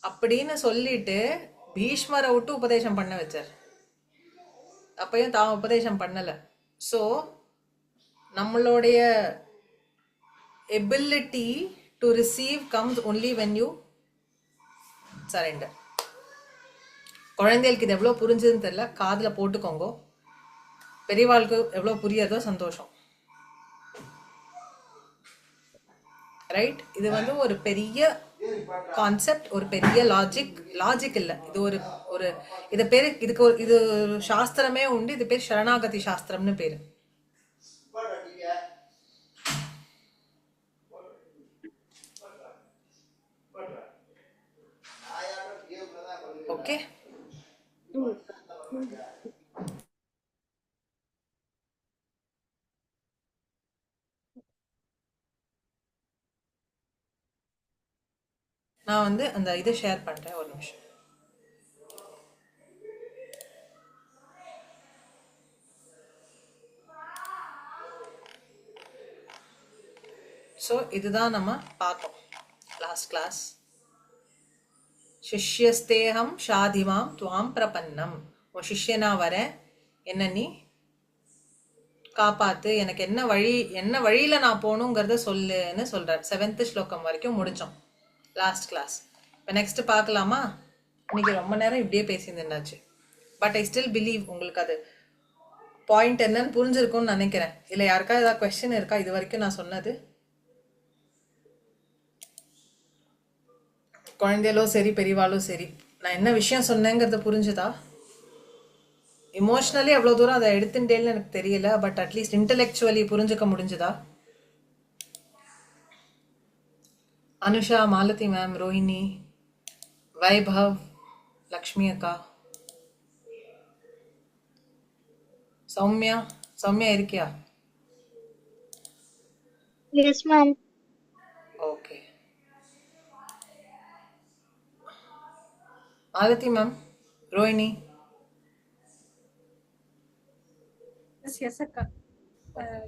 அப்படின்னு சொல்லிட்டு பீஷ்மரை விட்டு உபதேசம் பண்ண வச்சார். அப்பயும் தான் உபதேசம் பண்ணல. ஸோ நம்மளுடைய ability to receive comes only when you surrender. குழந்தைகளுக்கு இது எவ்வளோ புரிஞ்சதுன்னு தெரியல, காதுல போட்டுக்கோங்க. பெரியவாளுக்கு எவ்வளோ புரியறதோ சந்தோஷம். ரைட்? இது வந்து ஒரு பெரிய கான்செப்ட், ஒரு பெரிய லாஜிக் இல்லை. இது ஒரு ஒரு இது பேரு, இதுக்கு ஒரு இது சாஸ்திரமே உண்டு. இது பேர் சரணாகதி சாஸ்திரம்னு பேரு. ஓகே, நான் வந்து அந்த இதை ஷேர் பண்றேன், ஒரு நிமிஷம். ஸோ இதுதான் நம்ம பார்த்தோம் லாஸ்ட் கிளாஸ். சிஷ்யஸ்தேகம் ஷாதிமாம் துவாம் பிரபன்னம். உன் சிஷ்யனா வரேன், என்ன நீ காப்பாத்து, எனக்கு என்ன வழியில நான் போகணுங்கிறத சொல்லுன்னு சொல்றார். 7th ஸ்லோகம் வரைக்கும் முடிச்சோம் லாஸ்ட் கிளாஸ். இப்போ நெக்ஸ்ட் பார்க்கலாமா? இன்னைக்கு ரொம்ப நேரம் இப்படியே பேசியிருந்தாச்சு. பட் ஐ ஸ்டில் பிலீவ் உங்களுக்கு அது பாயிண்ட் என்னன்னு புரிஞ்சிருக்கும்னு நினைக்கிறேன். இல்லை யாருக்கா ஏதாவது கொஸ்டின் இருக்கா இது வரைக்கும் நான் சொன்னது? குழந்தைகளோ சரி பெரியவாளோ சரி, நான் என்ன விஷயம் சொன்னேங்கிறத புரிஞ்சுதா? இமோஷனலி அவ்வளோ தூரம் அதை எடுத்துட்டேன்னு எனக்கு தெரியல, பட் அட்லீஸ்ட் இன்டெலெக்சுவலி புரிஞ்சுக்க முடிஞ்சுதா? அனுஷா, மாலதி மேம், ரோஹிணி, வைபவ், லக்ஷ்மி அக்கா, சௌமியா இருக்கியா? Yes, ma'am. Okay. Malathi ma'am, Rohini. Yes அக்கா.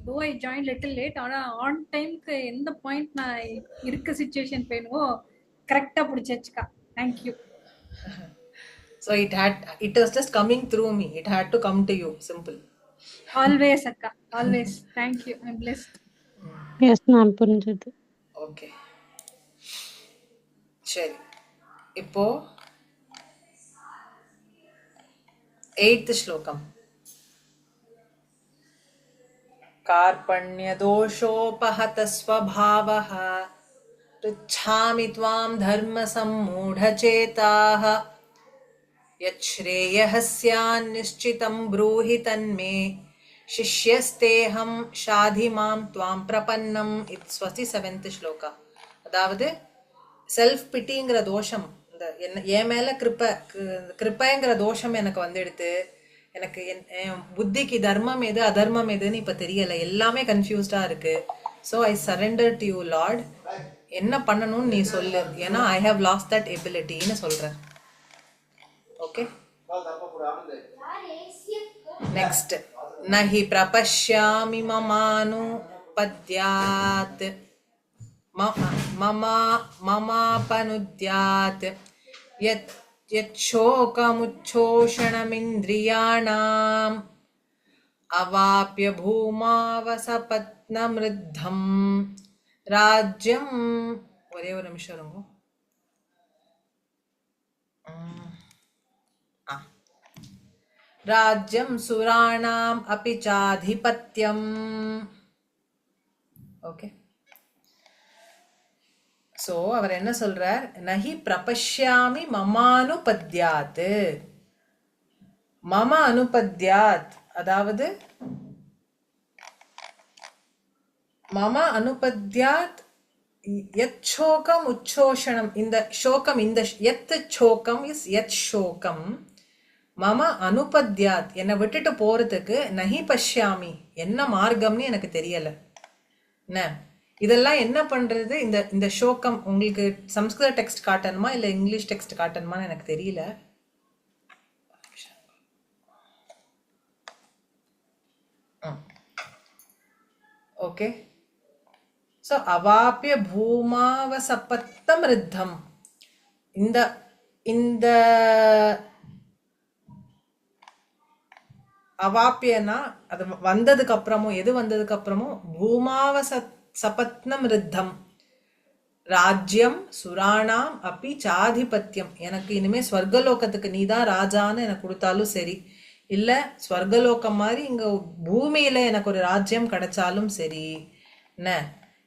Though I join little late, ஆனால் ஆன் டைம்க்கு எந்த பாயிண்ட் நான் இருக்க சுச்சுவேஷன் போயிடுவோ கரெக்டாக பிடிச்சாச்சுக்கா. Thank you. So it was just coming through me. It had to come to you. Simple. Always அக்கா, always. Thank you, I am blessed. Yes ma'am, புரிஞ்சது. Okay. சரி, இப்போ 8th ஸ்லோகம். कार्पण्यदोषोपहत स्वभावः पृच्छामि त्वां धर्मसम्मूढचेताः यच्छ्रेयः स्यान्निश्चितं ब्रूहि तन्मे शिष्यस्तेऽहं शाधि मां त्वां प्रपन्नम्. इट्ஸ் 47th ஸ்லோகா. அதாவது செல்ஃப் பிட்டிங்கிற தோஷம், இந்த என் மேல கிருப்பைங்கிற தோஷம் எனக்கு வந்துடுத்து. எனக்கு என் புத்திக்கு தர்மம் எது அதர்மம் எதுன்னு இப்ப தெரியல, எல்லாமே கன்ஃபியூஸ்டா இருக்கு. So I surrender to you Lord. என்ன பண்ணணும்னு நீ சொல்லு, ஏன்னா ஐ ஹவ் லாஸ்ட் தட் எபிலிட்டின்னு சொல்றேன். Okay, next. நஹி பிரபஷ்யாமி மமானு பத்யாத் மமாபனுத்யாத் யச்சோகமுச்சோஷணமிந்திரியாணாம் அவாப்ய பூமாவசபத்னமிருத்தம் ராஜ்யம். ஒரே ஒரு நிமிஷம் இருங்க. ராஜ்யம் சுராணாம் அபி சாதிபத்யம். ஓகே, சோ அவர் என்ன சொல்றார்? நஹி பிரபஷ்யாமி மமானுபத்யாத். மம அனுபத்யாத், அதாவது மம அனுபத்யாத் யத் சோகம் உச்சோஷணம். இந்த சோகம், இந்த யத் சோகம் இஸ் யத் சோகம். மம அனுபத்யாத், என்னை விட்டுட்டு போறதுக்கு நஹி பஷ்யாமி, என்ன மார்க்கம்னு எனக்கு தெரியல. என்ன இதெல்லாம் என்ன பண்றது? இந்த ஷோகம் உங்களுக்கு சம்ஸ்கிருத டெக்ஸ்ட் காட்டணுமா இல்ல இங்கிலீஷ் டெக்ஸ்ட் காட்டணுமான்னு எனக்கு தெரியல. Okay, so அவாப்பிய பூமாவசப்பத்தம் ரித்தம். இந்த இந்த அவாப்பியனா அது வந்ததுக்கு அப்புறமும், எது வந்ததுக்கு அப்புறமும், பூமாவசபத்னம் ரித்தம் ராஜ்யம் சுராணாம் அப்பி சாதிபத்தியம். எனக்கு இனிமே ஸ்வர்கலோகத்துக்கு நீதான் ராஜான்னு எனக்கு கொடுத்தாலும் சரி, இல்ல ஸ்வர்கலோகம் மாதிரி இங்க பூமியில எனக்கு ஒரு ராஜ்யம் கிடைச்சாலும் சரி, என்ன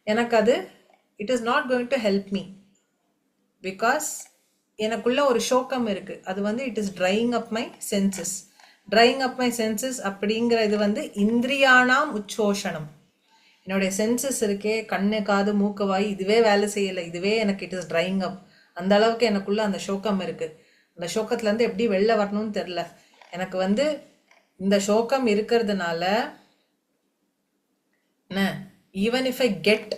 எனக்கு அது it is not going to help me. Because எனக்குள்ள ஒரு சோகம் இருக்கு. அது வந்து it is drying up my senses. Drying up my senses அப்படிங்கிற இது வந்து இந்திரியானாம் உச்சோஷணம். என்னுடைய சென்சஸ் இருக்கே, கண்ணு காது மூக்கு வாய், இதுவே வேலை செய்யலை, இதுவே எனக்கு இட் இஸ் ட்ரையிங் அப். அந்த அளவுக்கு எனக்குள்ள அந்த சோகம் இருக்கு. அந்த சோகத்துல இருந்து எப்படி வெளில வரணும்னு தெரியல. எனக்கு வந்து இந்த சோகம் இருக்கிறதுனால ஈவன் இஃப் ஐ கெட்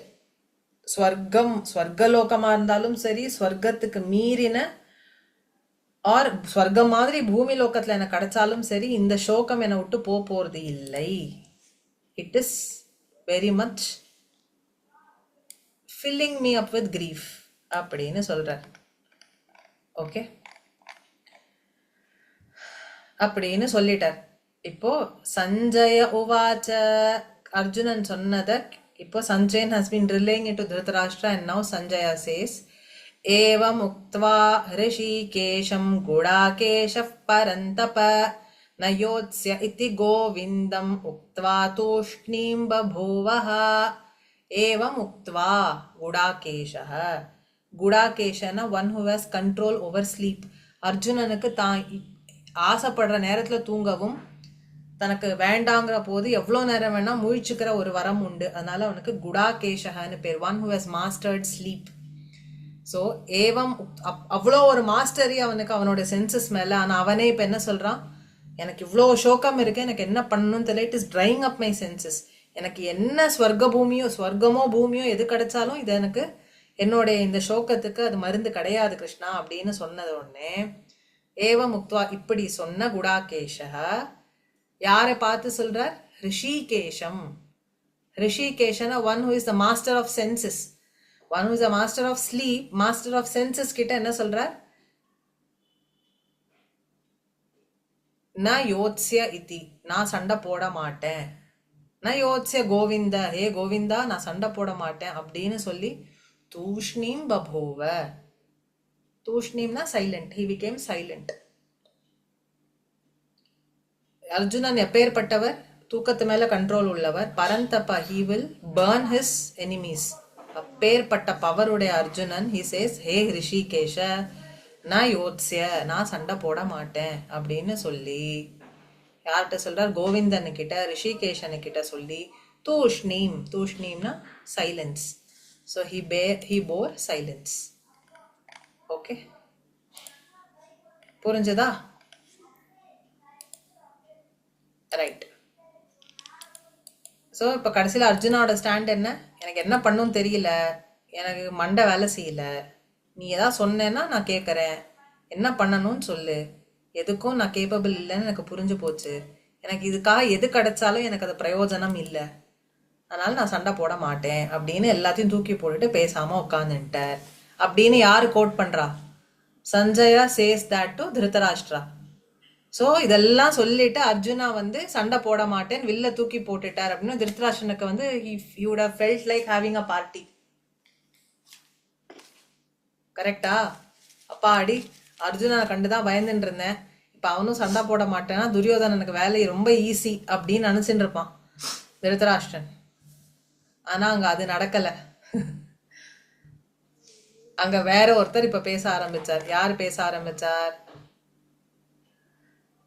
ஸ்வர்க்கம், ஸ்வர்கலோகமா இருந்தாலும் சரி, ஸ்வர்க்கத்துக்கு மீறின ஆர் ஸ்வர்க்கம் மாதிரி பூமி லோகத்துல எனக்கு கிடைச்சாலும் சரி, இந்த சோகம் என்னை விட்டு போறது இல்லை. It is very much filling me up with grief அப்படின்னு சொல்றார். ஓகே, அப்படின்னு சொல்லிட்டார். இப்போ சஞ்சய உவாச்ச, அர்ஜுனன் சொன்னத இப்போ Sanjayan has been relaying it to Dhritarashtra and now Sanjaya says, एवम् उक्त्वा ऋषिकेशं गुडाकेशः परन्तप न योत्स्य इति गोविन्दम् उक्त्वा तूष्णीं बभूवः. एवम् उक्त्वा गुडाकेशः, गुडाकेशना one who has control over sleep. அர்ஜுனனுக்கு தான் ஆசைப்படுற நேரத்துல தூங்கவும், தனக்கு வேண்டாங்கிற போது எவ்வளோ நேரம் வேணா முழிச்சுக்கிற ஒரு வரம் உண்டு. அதனால அவனுக்கு குடாகேஷன்னு பேர். One who has mastered sleep. So ஏவம் அவ்வளோ ஒரு மாஸ்டரி அவனுக்கு அவனோட சென்சஸ் மேலே. ஆனால் அவனே இப்போ என்ன சொல்கிறான்? எனக்கு இவ்வளோ சோகம் இருக்கு, எனக்கு என்ன பண்ணணும்னு தெரியல. It is drying up my senses. எனக்கு என்ன ஸ்வர்க பூமியோ ஸ்வர்க்கமோ பூமியோ எது கிடைச்சாலும் இது எனக்கு என்னுடைய இந்த சோகத்துக்கு அது மருந்து கிடையாது கிருஷ்ணா அப்படின்னு சொன்னது உடனே ஏவம் உக்த்வா இப்படி சொன்ன குடாகேஷः யாரை பார்த்து சொல்றார்? ரிஷிகேஷம். ரிஷிகேஷனா one who is the master of senses, one who is the master of sleep, master of senses கிட்ட என்ன சொல்றார்? ந யோத்ஸ்ய இதி, நான் சண்டை போட மாட்டேன். ந யோத்ஸ்ய கோவிந்த, ஹே கோவிந்தா நான் சண்டை போட மாட்டேன் அப்படின்னு சொல்லி தூஷ்ணீம் பபூவ. தூஷ்ணீம்னா silent, he became silent. Arjunan எப்பேற்பட்டவர்? தூக்கத்து மேல கண்ட்ரோல் உள்ளவர். பரந்தப்ப, he will burn his enemies. அப்பேற்பட்ட பவருடைய அர்ஜுனன் he says, ஹே ரிஷிகேஷ நான் யோத்ஸ்ய, நான் சண்டை போட மாட்டேன் அப்படின்னு சொல்லி யார்கிட்ட சொல்றார்? கோவிந்தனு கிட்ட, ரிஷிகேஷனு கிட்ட சொல்லி தூஷ்ணீம், தூஷ்ணீம்னா silence. So he bore silence. Okay, புரிஞ்சதா? ரைட். ஸோ இப்போ கடைசியில் அர்ஜுனாவோட ஸ்டாண்ட் என்ன? எனக்கு என்ன பண்ணும் தெரியல, எனக்கு மண்டை வேலை செய்யல, நீ ஏதாவது சொன்னேன்னா நான் கேட்குறேன், என்ன பண்ணணும்னு சொல்லு, எதுக்கும் நான் கேப்பபிள் இல்லைன்னு எனக்கு புரிஞ்சு போச்சு, எனக்கு இதுக்காக எது கிடைச்சாலும் எனக்கு அது பிரயோஜனம் இல்லை, அதனால நான் சண்டை போட மாட்டேன் அப்படின்னு எல்லாத்தையும் தூக்கி போட்டுட்டு பேசாம உட்காந்துட்டார் அப்படின்னு யாரு கோட் பண்றா? Sanjaya says that to Dhritarashtra. So இதெல்லாம் சொல்லிட்டு அர்ஜுனா வந்து சண்டை போட மாட்டேன் வில்ல தூக்கி போட்டுட்டார் அப்படின்னு திருதராஷ்டிரனுக்கு வந்து he would have felt like having a party. கரெக்டா? அப்பா அடி அர்ஜுனா கண்டுதான் பயந்துட்டு இருந்தேன், இப்ப அவனும் சண்டை போட மாட்டேன்னா துரியோதனனுக்கு வேலை ரொம்ப ஈஸி அப்படின்னு நினைச்சுட்டு இருப்பான் திருதராஷ்டிரன். ஆனா அங்க அது நடக்கல. அங்க வேற ஒருத்தர் இப்ப பேச ஆரம்பிச்சார். யார் பேச ஆரம்பிச்சார்?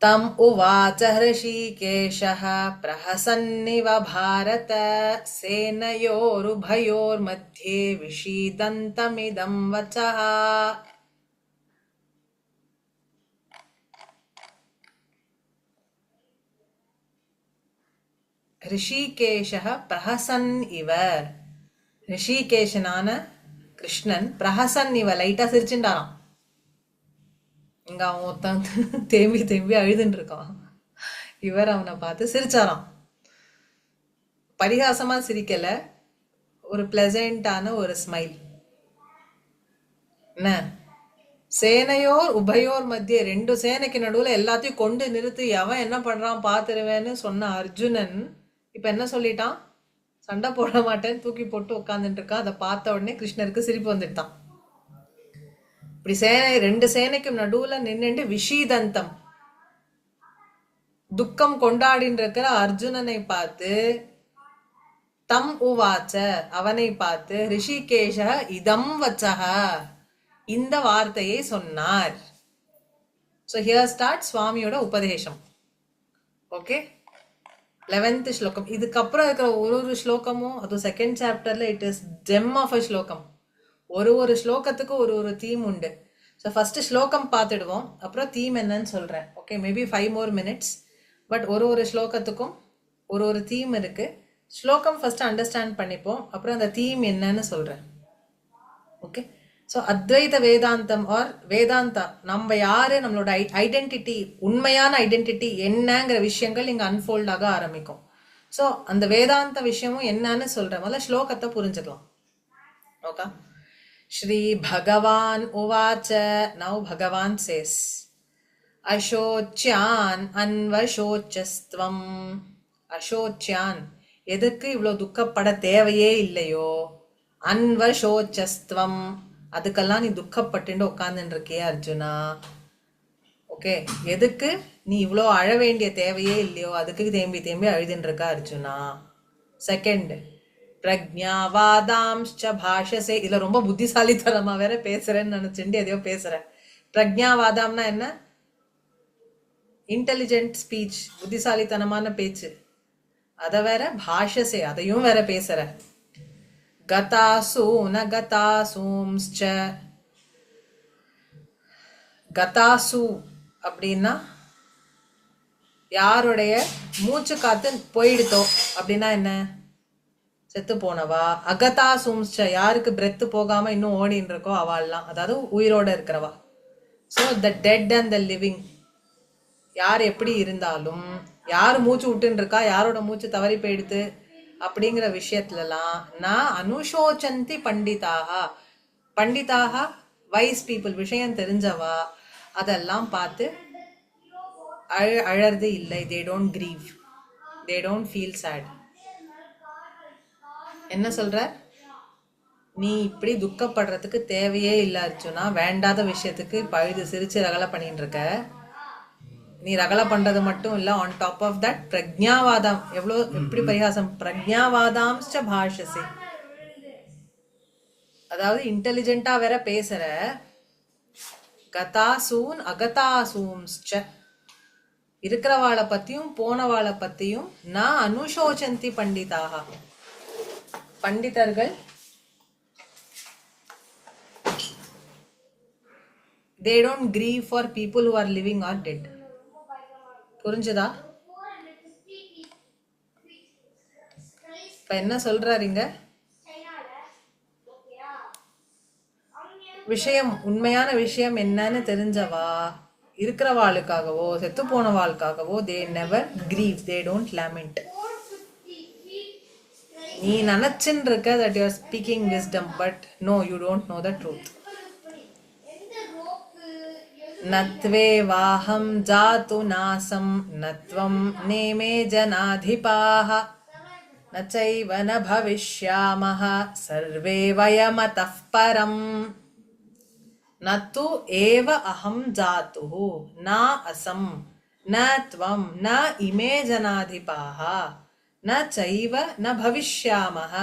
தம் உவாச்ச ஹ்ருஷிகேஷः பிரஹசன்னிவ பாரத சேனயோருபயோர் மத்யே விஷீதந்தமிதம் வச்சः. ரிஷிகேஷः பிரஹசன் இவ, ரிஷிகேஷனான கிருஷ்ணன் பிரஹசன் இவ லைட்டா சிரிச்சுட்டாராம். இங்க அவன் ஒருத்தன் தேம்பி தேம்பி அழுதுன்னு இருக்கான், இவர் அவனை பார்த்து சிரிச்சாராம். பரிகாசமா சிரிக்கல, ஒரு பிளசண்டான ஒரு ஸ்மைல். என்ன? சேனையோர் உபயோர் மத்திய, ரெண்டு சேனைக்கு நடுவுல எல்லாத்தையும் கொண்டு நிறுத்தி எவன் என்ன பண்றான் பாத்துருவேன்னு சொன்ன அர்ஜுனன் இப்ப என்ன சொல்லிட்டான்? சண்டை போட மாட்டேன்னு தூக்கி போட்டு உட்காந்துட்டு இருக்கான். அதை பார்த்த உடனே கிருஷ்ணருக்கு சிரிப்பு வந்துட்டான். இப்படி சேனை, ரெண்டு சேனைக்கும் நடுவுல நின்னுட்டு விஷீதந்தம் துக்கம் கொண்டாடின்னு இருக்கிற அர்ஜுனனை பார்த்து தம் உவாச்ச அவனை பார்த்து ரிஷிகேஷ இதம் வச்சக இந்த வார்த்தையை சொன்னார். So here starts சுவாமியோட உபதேசம். ஓகே, 11th ஸ்லோகம். இதுக்கப்புறம் இருக்கிற ஒரு ஸ்லோகமும் அது செகண்ட் சாப்டர்ல it is gem of a shloka. ஒரு ஸ்லோகத்துக்கு ஒரு தீம் உண்டு. ஸோ ஃபர்ஸ்ட் ஸ்லோகம் பார்த்துடுவோம், அப்புறம் தீம் என்னன்னு சொல்றேன். Okay, maybe 5 more minutes. But ஒரு ஸ்லோகத்துக்கும் ஒரு தீம் இருக்கு. ஸ்லோகம் ஃபர்ஸ்ட் அண்டர்ஸ்டாண்ட் பண்ணிப்போம், அப்புறம் அந்த தீம் என்னன்னு சொல்றேன். ஓகே, ஸோ அத்வைத வேதாந்தம் ஆர் வேதாந்தா, நம்ம யாரு, நம்மளோட ஐடென்டிட்டி, உண்மையான ஐடென்டிட்டி என்னங்கிற விஷயங்கள் இங்க அன்ஃபோல்ட் ஆக ஆரம்பிக்கும். ஸோ அந்த வேதாந்த விஷயமும் என்னன்னு சொல்றேன். முதல்ல ஸ்லோகத்தை புரிஞ்சுக்கலாம். ஓகே, ஸ்ரீ பகவான் உவாச்ச. நவ் பகவான் சேஸ் அசோச்யான் அன்வசோச்சஸ்துவம். அசோச்யான், எதுக்கு இவ்வளவு துக்கப்பட தேவையே இல்லையோ, அன்வசோச்சஸ்துவம், அதுக்கெல்லாம் நீ துக்கப்பட்டு உட்கார்ந்துட்டு இருக்கியே அர்ஜுனா. ஓகே, எதுக்கு நீ இவ்வளோ அழ வேண்டிய தேவையே இல்லையோ, அதுக்கு தேம்பி தேம்பி அழுதுன்னு இருக்க அர்ஜுனா. செகண்ட், பிரக்ஞாவாதாம்ச்ச பாஷசே. இதுல ரொம்ப புத்திசாலித்தனமா வேற பேசுறேன்னு நினைச்சுட்டு எதையோ பேசுறேன். பிரக்ஞாவாதம்னா என்ன? இன்டெலிஜென்ட் ஸ்பீச், புத்திசாலித்தனமான பேச்சு. அத வேற பாஷசே, அதையும் வேற பேசுற. கதாசு ந கதாசூம்ச்ச. கதாசு அப்படின்னா யாருடைய மூச்சு காத்து போயிடுதோ அப்படின்னா என்ன? செத்து போனவா. அகதாசூம்ச்ச, யாருக்கு பிரெத்து போகாம இன்னும் ஓடின்னு இருக்கோ அவள்லாம், அதாவது உயிரோட இருக்கிறவா. So the dead and the living, யார் எப்படி இருந்தாலும், யார் மூச்சு விட்டுன்னு இருக்கா, யாரோட மூச்சு தவறி போயிடுது அப்படிங்கிற விஷயத்துலலாம் நான் அனுஷோச்சந்தி பண்டிதாக வைஸ் பீப்புள், விஷயம் தெரிஞ்சவா அதெல்லாம் பார்த்து அழறது இல்லை. They don't grieve, they don't feel sad. என்ன சொல்ற? நீ இப்படி துக்கப்படுறதுக்கு தேவையே இல்லை அர்ஜுனா. வேண்டாத விஷயத்துக்கு பழுது சிரிச்சு ரகலை பண்ணிட்டு இருக்க. நீ ரகலை பண்றது மட்டும் இல்ல, ஆன் டாப் ஆஃப் தட் பிரக்ஞாவாதம், எவ்வளோ எப்படி பரிகாசம், பிரக்ஞாவாதாம்ச்ச பாஷசே, அதாவது இன்டெலிஜென்ட்டா வேற பேசுற. கதாசூன் அகதாசூம்ச்ச, இருக்கிறவாளை பத்தியும் போனவாளை பத்தியும் நான் அனுஷோச்சந்தி பண்டிதாக, பண்டிதர்கள் they don't grieve for people who are living or dead. புரிஞ்சுதா? இப்ப என்ன சொல்றாருங்க? விஷயம், உண்மையான விஷயம் என்னன்னு தெரிஞ்சவா இருக்கிறவாளுக்காகவோ செத்து போனவாளுக்காகவோ they never grieve, they don't lament. நீ நினைச்சுன்னு இருக்க that you are speaking wisdom, but no, you don't know the truth. நத்வே வாஹம் Jaadu நாசம் நத்வம் நேமே ஜனாதிபாஹ நச்சைவ ந பவிஷ்யாமஹ சர்வே வயமதः பரம் நது ஏவ அஹம் ஜாதுஹு ந அசம் ந த்வம் ந இமே ஜனாதிபாஹ ந சைவ ந பவிஷ்யாமஹ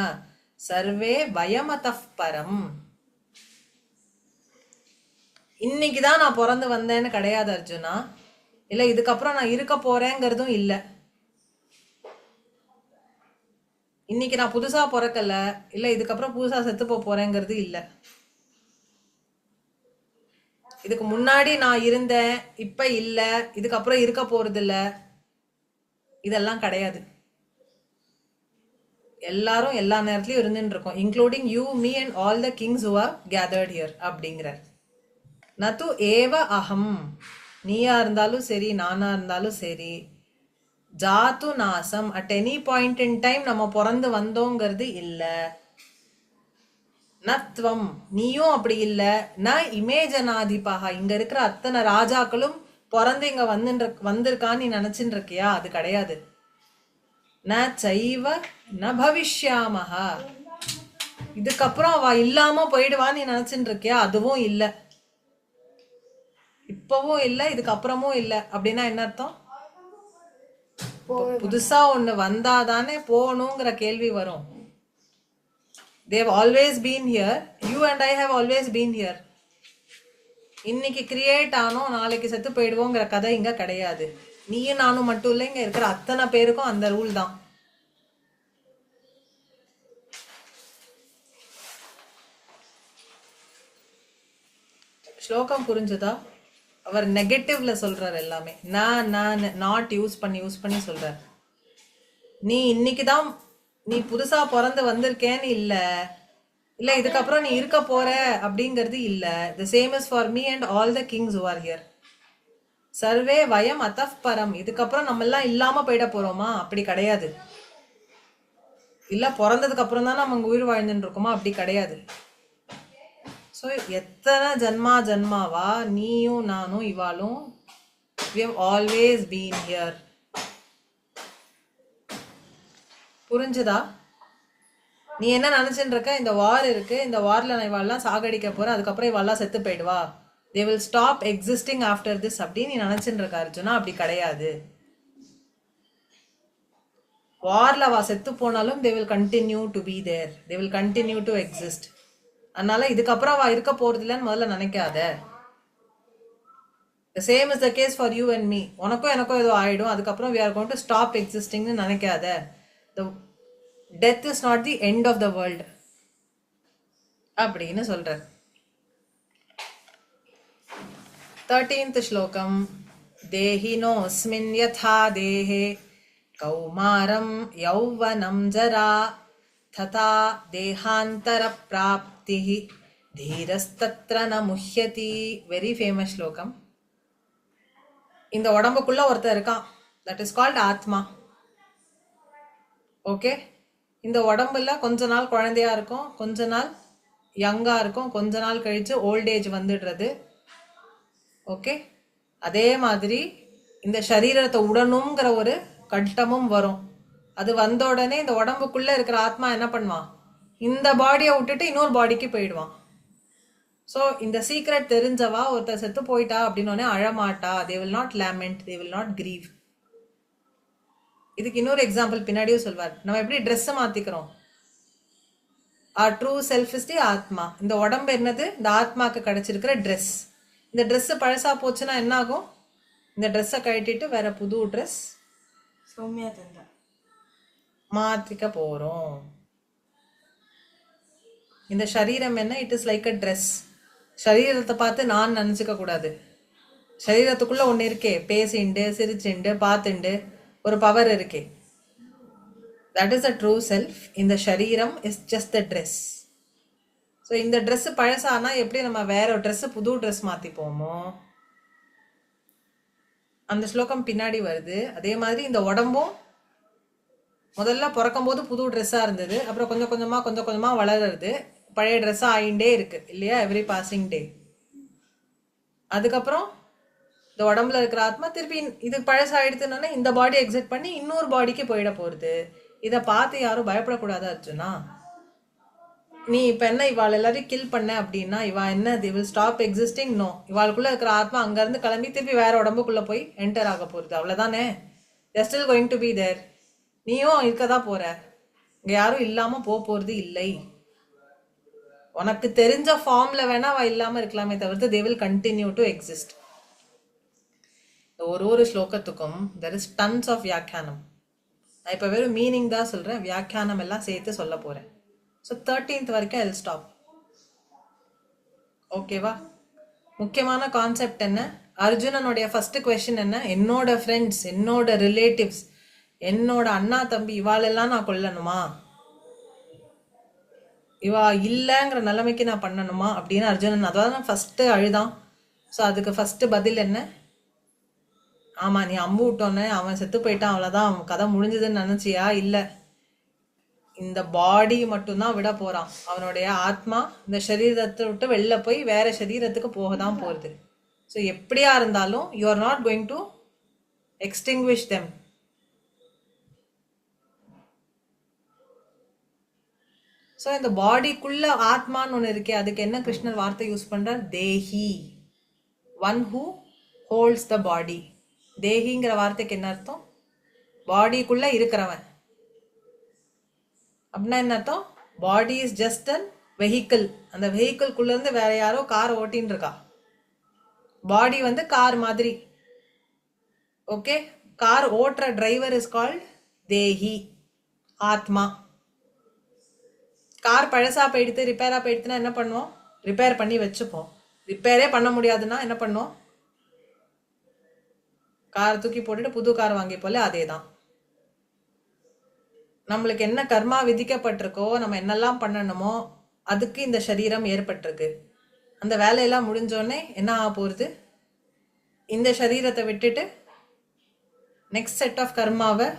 சர்வே வயமதः பரம். இன்னைக்குதான் நான் பிறந்து வந்தேன்னு கிடையாது அர்ஜுனா, இல்ல இதுக்கப்புறம் நான் இருக்க போறேங்கிறதும் இல்ல. இன்னைக்கு நான் புதுசா பிறக்கல, இல்ல இதுக்கப்புறம் புதுசா செத்து போறேங்கிறது இல்ல. இதுக்கு முன்னாடி நான் இருந்தேன், இப்ப இல்ல, இதுக்கப்புறம் இருக்க போறது இல்ல, இதெல்லாம் கிடையாது. எல்லாரும் எல்லா நேரத்திலயும் இருந்துட்டு இருக்கோம், including you, me and all the Kings who are gathered here அப்படிங்கிற. நது ஏவ அகம், நீயா இருந்தாலும் சரி நானா இருந்தாலும் சரி, ஜாத்து நாசம், at any point in time நம்ம பிறந்து வந்தோங்கிறது இல்ல. நத்வம், நீயும் அப்படி இல்ல. ந இமேஜனாதிபாக, இங்க இருக்கிற அத்தனை ராஜாக்களும் பிறந்து இங்க வந்திருக்கான்னு நீ நினைச்சுட்டு இருக்கியா? அது கிடையாது. ந சைவ ந பவிஷ்யாமஹ, இதுக்கப்புறம் அவ இல்லாம போயிடுவான்னு நீ நினைச்சுட்டு இருக்கியா? அதுவும் இல்ல, இப்பவும் இல்ல, இதுக்கப்புறமும் இல்ல. அப்படின்னா என்ன அர்த்தம்? புதுசா ஒண்ணு வந்தாதானே போகணுங்கிற கேள்வி வரும். they have always been here, you and I have always been here. இன்னைக்கு கிரியேட் ஆனோம், நாளைக்கு செத்து போயிடுவோங்கிற கதை இங்க கிடையாது. நீயும் நானும் மட்டும் இல்லை, இங்க இருக்கிற அத்தனை பேருக்கும் அந்த ரூல் தான். ஸ்லோகம் புரிஞ்சுதா? அவர் நெகட்டிவ்ல சொல்றாரு எல்லாமே. நான் நாட் யூஸ் பண்ணி சொல்றார். நீ இன்னைக்குதான் நீ புதுசா பிறந்து வந்திருக்கேன்னு இல்ல, இல்ல இதுக்கப்புறம் நீ இருக்க போற அப்படிங்கிறது இல்ல. the same is for me and all the kings who are here. Survey வயம் அதஃப் பரம், இதுக்கப்புறம் நம்ம எல்லாம் இல்லாம போயிட போறோமா? அப்படி கிடையாது. இல்ல பிறந்ததுக்கு அப்புறம் தான் நம்ம உயிர் வாழ்ந்துட்டு இருக்கோமா? அப்படி கிடையாது. ஸோ எத்தனை ஜன்மாவா நீயும் நானும் இவாளும் we have always been here. புரிஞ்சுதா? நீ என்ன நினைச்சுட்டு இருக்க? இந்த வார் இருக்கு, இந்த வார்ல நான் இவாள்லாம் சாகடிக்க போறேன், அதுக்கப்புறம் இவாள்லாம் செத்து போயிடுவா, they will stop existing after this அப்படின்னு நீ நினைச்சுட்டு இருக்க அர்ஜுனா. அப்படி கிடையாது. வார்ல அவ செத்து போனாலும் they will continue to be there, they will continue to exist. அதனால இதுக்கப்புறம் அவ இருக்க போறது இல்லைன்னு முதல்ல நினைக்காத. the same is the case for you and me. உனக்கும் எனக்கும் ஏதோ ஆயிடும், அதுக்கப்புறம் we are going to stop existing னு நினைக்காத. the death is not the end of the world அப்படின்னு சொல்றார். 13th ஸ்லோகம். தேஹினோஸ்மின் யதா தேஹே கௌமாரம் யௌவனம் ஜரா ததா தேஹாந்தர பிராப்திஹி தீரஸ்தத்ர ந முஹ்யதி. வெரி ஃபேமஸ் ஸ்லோகம். இந்த உடம்புக்குள்ள ஒருத்தர் இருக்கான், தட் இஸ் கால்ட் ஆத்மா. ஓகே, இந்த உடம்புல கொஞ்ச நாள் குழந்தையா இருக்கும், கொஞ்ச நாள் யங்கா இருக்கும், கொஞ்ச நாள் கழிச்சு ஓல்ட் ஏஜ் வந்துடுறது. ஓகே, அதே மாதிரி இந்த சரீரத்தை உடனுங்கிற ஒரு கட்டமும் வரும். அது வந்த உடனே இந்த உடம்புக்குள்ள இருக்கிற ஆத்மா என்ன பண்ணுவான், இந்த பாடியை விட்டுட்டு இன்னொரு பாடிக்கு போயிடுவான். ஸோ இந்த சீக்ரெட் தெரிஞ்சவா ஒருத்தர் செத்து போயிட்டா அப்படின்னோடனே அழமாட்டா. They will not lament, they will not grieve. இதுக்கு இன்னொரு எக்ஸாம்பிள் பின்னாடியும் சொல்வார். நம்ம எப்படி ட்ரெஸ் மாத்திக்கிறோம், our true self is the atma. இந்த உடம்பு என்னது, இந்த ஆத்மாக்கு கிடைச்சிருக்கிற ட்ரெஸ். இந்த ட்ரெஸ் பழசா போச்சுன்னா என்ன ஆகும், இந்த ட்ரெஸ்ஸை கழட்டிட்டு வேற புது ட்ரெஸ் சௌமியா தந்தா மாத்திக்க போறோம். இந்த சரீரம் என்ன, it is like a dress. சரீரத்தை பார்த்து நான் நினைச்சுக்க கூடாது. சரீரத்துக்குள்ள ஒண்ணு இருக்கே, பேசிண்டு சிரிச்சுண்டு பார்த்துண்டு ஒரு பவர் இருக்கே, that is a true self. இந்த சரீரம் is just a dress. So இந்த ட்ரெஸ் பழசானா எப்படி நம்ம வேற ஒரு ட்ரெஸ் புது ட்ரெஸ் மாத்திப்போமோ, அந்த ஸ்லோகம் பின்னாடி வருது. அதே மாதிரி இந்த உடம்பும் முதல்ல பிறக்கும் போது புது ட்ரெஸ்ஸா இருந்தது, அப்புறம் கொஞ்சம் கொஞ்சமா வளருது, பழைய ட்ரெஸ்ஸா ஆயிண்டே இருக்கு இல்லையா, எவ்ரி பாசிங் டே. அதுக்கப்புறம் இந்த உடம்புல இருக்கிற ஆத்மா திருப்பி இது பழசாயிடுத்துனோன்னா இந்த பாடி எக்ஸிட் பண்ணி இன்னொரு பாடிக்கு போயிட போறது. இதை பார்த்து யாரும் பயப்படக்கூடாது அர்ஜுனா. நீ இப்ப என்ன இவாள் எல்லாரையும் கில் பண்ண அப்படின்னா இவா என்ன, they will stop existing? No, இவாளுக்குள்ள இருக்கிற ஆத்மா அங்க இருந்து கிளம்பி திருப்பி வேற உடம்புக்குள்ள போய் என்டர் ஆக போறது, அவ்வளவுதானே. they're still going to be there. நீயும் இருக்கதான் போற, இங்க யாரும் இல்லாம போறது இல்லை. உனக்கு தெரிஞ்ச ஃபார்ம்ல வேணா அவ இல்லாம இருக்கலாமே தவிர்த்து they will continue to exist. ஒரு ஸ்லோகத்துக்கும் there is tons of வியாக்கியானம். நான் இப்ப வெறும் மீனிங் தான் சொல்றேன், வியாக்கியானம் எல்லாம் சேர்த்து சொல்ல போறேன். ஸோ 13th வரைக்கும் I'll stop. ஓகேவா? முக்கியமான கான்செப்ட் என்ன, அர்ஜுனனுடைய ஃபர்ஸ்ட் கொஸ்டின் என்ன, என்னோட ஃப்ரெண்ட்ஸ், என்னோட ரிலேட்டிவ்ஸ், என்னோட அண்ணா தம்பி இவாளெல்லாம் நான் கொல்லணுமா, இவா இல்லைங்கிற நிலைமைக்கு நான் பண்ணணுமா அப்படின்னு அர்ஜுனன் அதான் ஃபர்ஸ்ட் அழுதான். ஸோ அதுக்கு ஃபர்ஸ்ட் பதில் என்ன, ஆமா நீ அம்பு விட்டோன்னே அவன் செத்து போயிட்டான், அவ்வளோதான் அவன் கதை முடிஞ்சதுன்னு நினைச்சியா, இல்லை, இந்த பாடி மட்டும்தான் விட போறான். அவனுடைய ஆத்மா இந்த சரீரத்தை விட்டு வெளில போய் வேற சரீரத்துக்கு போக தான் போகுது. ஸோ எப்படியா இருந்தாலும் you are not going to extinguish them. So இந்த பாடிக்குள்ள ஆத்மான்னு ஒன்று இருக்கே, அதுக்கு என்ன கிருஷ்ணர் வார்த்தை யூஸ் பண்றார், தேஹி, ஒன் ஹூ ஹோல்ட்ஸ் த பாடி. தேஹிங்கிற வார்த்தைக்கு என்ன அர்த்தம், பாடிக்குள்ள இருக்கிறவன். அப்படின்னா என்ன அர்த்தம், body is just an vehicle. அந்த வெஹிக்கிள்குள்ள இருந்து வேற யாரோ கார் ஓட்டின்னு இருக்கா. பாடி வந்து கார் மாதிரி. ஓகே, கார் ஓட்டுற டிரைவர் இஸ் கால்ட் தேஹி, ஆத்மா. கார் பழசா போயிடுத்து, ரிப்பேரா போயிடுத்துன்னா என்ன பண்ணுவோம், ரிப்பேர் பண்ணி வச்சுப்போம். ரிப்பேரே பண்ண முடியாதுன்னா என்ன பண்ணுவோம், கார் தூக்கி போட்டுட்டு புது கார் வாங்கி போல. அதே தான், நம்மளுக்கு என்ன கர்மா விதிக்கப்பட்டிருக்கோ, நம்ம என்னெல்லாம் பண்ணணுமோ அதுக்கு இந்த சரீரம் ஏற்பட்டிருக்கு. அந்த வேலையெல்லாம் முடிஞ்சோடனே என்ன ஆக போகுது, இந்த சரீரத்தை விட்டுட்டு நெக்ஸ்ட் செட் ஆஃப் கர்மாவை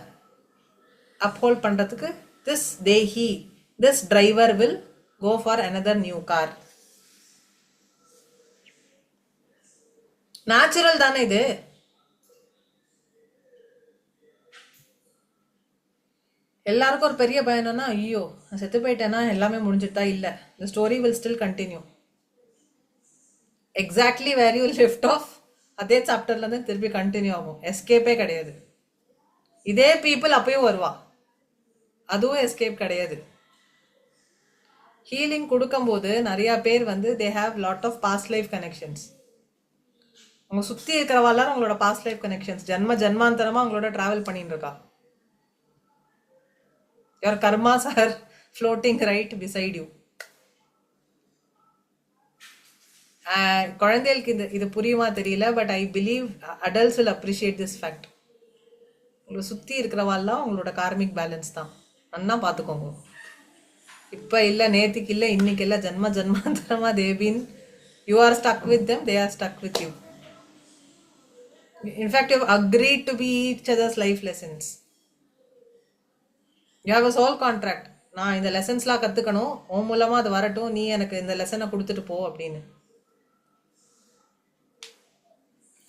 அப்ஹோல்ட் பண்றதுக்கு this dehi, this driver will go for another new car. Natural தானே இது. எல்லாருக்கும் ஒரு பெரிய பயம் என்னன்னா, ஐயோ நான் செத்து போயிட்டேன்னா எல்லாமே முடிஞ்சுட்டா, இல்ல, the story will still continue. Exactly where you left off அதே சாப்டர்ல இருந்து திருப்பி கண்டினியூ ஆகும். எஸ்கேப்பே கிடையாது. இதே பீப்புள் அப்பயும் வருவா, அதுவும் எஸ்கேப் கிடையாது. ஹீலிங் கொடுக்கும்போது நிறைய பேர் வந்து they have lot of past life connections. உங்க சுத்தி இருக்கிறவாள்லாம் உங்களோட பாஸ்ட் லைஃப் கனெக்ஷன்ஸ், ஜன்மாந்தரமா உங்களோட டிராவல் பண்ணிட்டு இருக்கா. Your karmas are floating right beside you. குழந்தைகளுக்கு இது புரியுமா தெரியல, but I believe adults will appreciate this fact. உங்களை சுத்தி இருக்கிறவாள்லாம் உங்களோட கார்மிக் பேலன்ஸ் தான், நல்லா பார்த்துக்கோங்க. இப்ப இல்ல, நேத்திக்கு இல்ல, இன்னைக்கு இல்ல, ஜன்ம ஜன்மாந்தரமா தேபின் you are stuck with them, they are stuck with you. In fact you agreed to be each other's life lessons. You have a soul contract. நான் இந்த லெசன்ஸ்லாம் கத்துக்கணும், உன் மூலமா அது வரட்டும், நீ எனக்கு இந்த லெசனை கொடுத்துட்டு போ அப்படின்னு.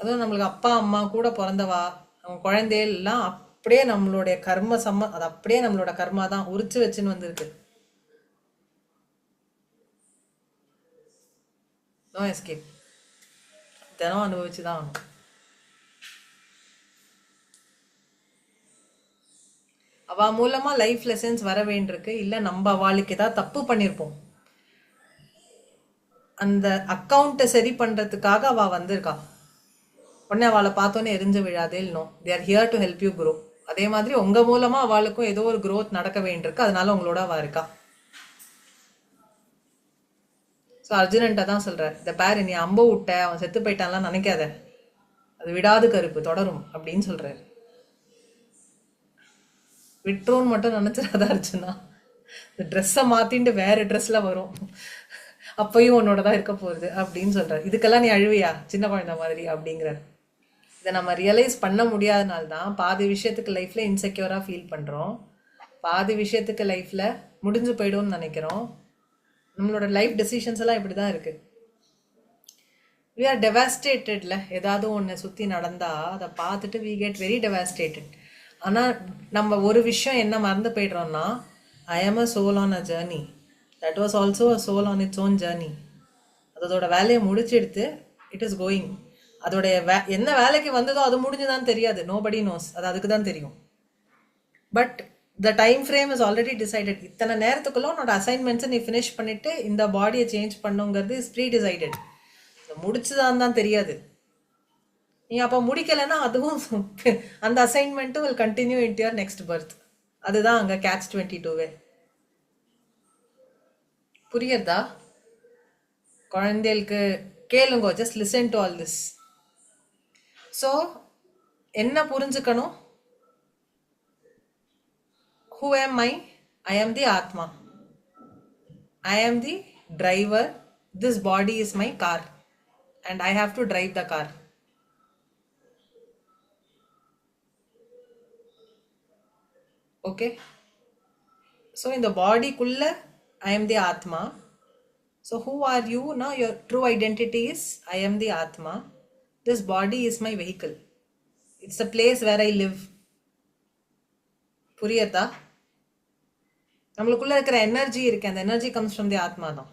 அதுவும் நம்மளுக்கு அப்பா அம்மா கூட பிறந்தவா, அவங்க குழந்தைகள் எல்லாம் அப்படியே நம்மளுடைய கர்ம அது அப்படியே நம்மளோட கர்மா தான் உரிச்சு வச்சுன்னு வந்திருக்கு. No escape. தினம் அனுபவிச்சுதான் ஆகணும். அவ மூலமா லைஃப் லெசன்ஸ் வர வேண்டியிருக்கு. இல்ல நம்ம அவளுக்கு ஏதாவது தப்பு பண்ணியிருப்போம், அந்த அக்கௌண்ட்டை சரி பண்றதுக்காக அவ வந்திருக்கா. உடனே அவளை பார்த்தோன்னே எரிஞ்சு விழாதே. No, they are here to help you grow. அதே மாதிரி உங்க மூலமா அவளுக்கும் ஏதோ ஒரு growth நடக்க வேண்டியிருக்கு, அதனால உங்களோட அவ இருக்கா. ஸோ அர்ஜுனன்ட்ட தான் சொல்றார், இந்த பாரு நீ அம்ப விட்ட, அவன் செத்து போயிட்டான்லாம் நினைக்காத, அது விடாது கருப்பு தொடரும் அப்படின்னு சொல்றாரு. விட்ரோன்னு மட்டும் நினைச்சிடாத அர்ஜுனா, இந்த ட்ரெஸ்ஸை மாத்திட்டு வேற ட்ரெஸ்ல வரும், அப்பயும் உன்னோட தான் இருக்க போகுது அப்படின்னு சொல்றாரு. இதுக்கெல்லாம் நீ அழுவியா சின்ன குழந்தை மாதிரி அப்படிங்கிறார். இதை நம்ம ரியலைஸ் பண்ண முடியாதனால தான் பாதி விஷயத்துக்கு லைஃப்ல இன்செக்யூரா ஃபீல் பண்றோம், பாதி விஷயத்துக்கு லைஃப்ல முடிஞ்சு போயிடும்னு நினைக்கிறோம். நம்மளோட லைஃப் டெசிஷன்ஸ் எல்லாம் இப்படி தான் இருக்கு. வி ஆர் டெவாஸ்டேட்டட்ல. ஏதாவது ஒன்று சுற்றி நடந்தா அதை பார்த்துட்டு வி கெட் வெரி டெவாஸ்டேட்டட். ஆனால் நம்ம ஒரு விஷயம் என்ன மறந்து போய்ட்றோம்னா, I am a soul on a journey, that was also a soul on its own journey. அதோட வேலையை முடிச்செடுத்து இட் இஸ் கோயிங். அதோடைய என்ன வேலைக்கு வந்ததோ அது முடிஞ்சுதான் தெரியாது, நோபடி நோஸ், அது அதுக்கு தான் தெரியும். But the time frame is already decided. இத்தனை நேரத்துக்குள்ள உன்னோட அசைன்மெண்ட்ஸை நீ ஃபினிஷ் பண்ணிட்டு இந்த பாடியை சேஞ்ச் பண்ணுங்கிறது இஸ் ப்ரீ டிசைடட். முடிச்சுதான் தான் தெரியாது. நீ அப்போ முடிக்கலைன்னா அதுவும் அந்த அசைன்மெண்ட்டும் will continue in your next birth. அதுதான் அங்கே catch 22. புரியுறதா? குழந்தைகளுக்கு கேளுங்க, just listen to all this. So என்ன புரிஞ்சுக்கணும்? Who am I? I am the Atma. I am the driver. This body is my car and I have to drive the car. Okay? So in the body kulla I am the Atma. So who are you? Now your true identity is I am the Atma. This body is my vehicle. It's a place where I live. புரியுதா? நம்மளுக்குள்ள இருக்கிற energy இருக்கு, அந்த energy comes from the atma தான்.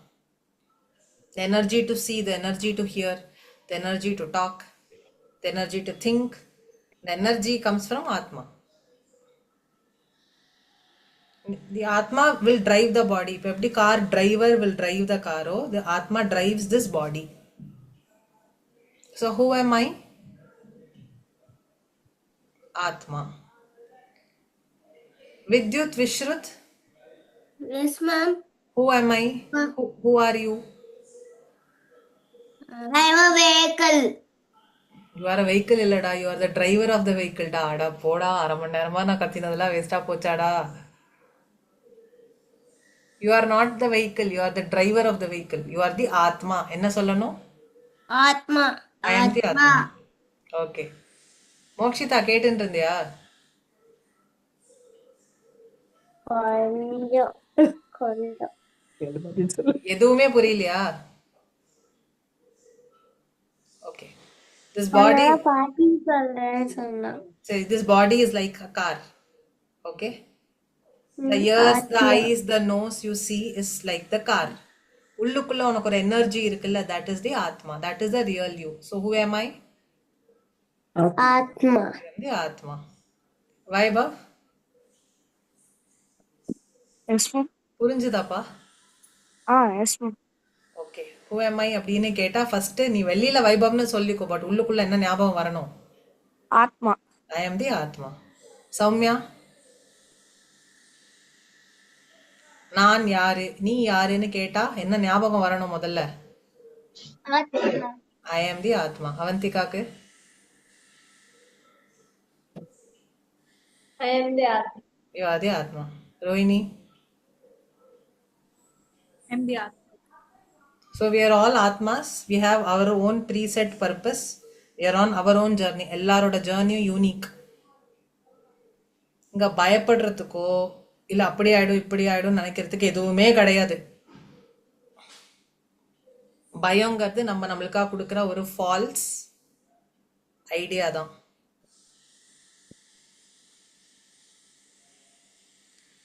The energy to see, the energy to hear, the energy to talk, the energy to think, the energy comes from atma. The atma will drive the body. இப்போ எப்படி car driver will drive the காரோ, the atma drives this body. So who am I? ஆத்மா. Vidyut, விஸ்ருத், Yes, ma'am. who am I? Who are you? I am a vehicle. You are a vehicle இல்லடா, you are the driver of the vehicle டா. அடா போடா, அரை மணி நேரமா நான் கத்தினதெல்லாம் வேஸ்டா போச்சாடா. You are not the vehicle, you are the driver of the vehicle. You are the ஆத்மா. என்ன சொல்லணும்? Atma. I am the ஆத்மா. ஓகே. மோக்ஷிதா கேட்டுட்டு இருந்தியா? எதுவுமே புரியலையா? ஓகே. This body, பாட்டி சொல்றேன்னு சொன்னா. சரி, this body is like a car. Okay? The ears, the eyes, the nose you see is like the car. உள்ளுக்குள்ள உனக்கு ஒரு எனர்ஜி இருக்குல்ல, that is the ஆத்மா, that is the real you. So who am I? ஆத்மா. I am the ஆத்மா. Vaibhav, Yes, ma'am. புரிஞ்சுதாப்பா? Yes, ma'am. Okay. Who am I அப்படின்னு கேட்டா first நீ வெளியில வைபவ்னு சொல்லிக்கோ, பட் உள்ளுக்குள்ள என்ன ஞாபகம் வரணும்? Atma. ஐ am the ஆத்மா. சௌமியா, நான் யாரு, நீ யாருன்னு கேட்டா என்ன ஞாபகம் வரணும் முதல்ல? ஆத்மா. ஐ am the ஆத்மா. அவந்திகாக்கு? I am the Atma. You are the ஆத்மா. Rohini? I'm the Atma. So we are all Atmas. We have our own preset purpose. We are on our own journey. எல்லாரோட ஜேர்னியும் யூனிக். இங்க பயப்படுறதுக்கோ இல்ல அப்படி ஆயிடும் இப்படி ஆயிடும் நினைக்கிறதுக்கு எதுவுமே கிடையாது. பயங்கிறது நம்மளுக்காக கொடுக்குற ஒரு ஃபால்ஸ் ஐடியா தான்.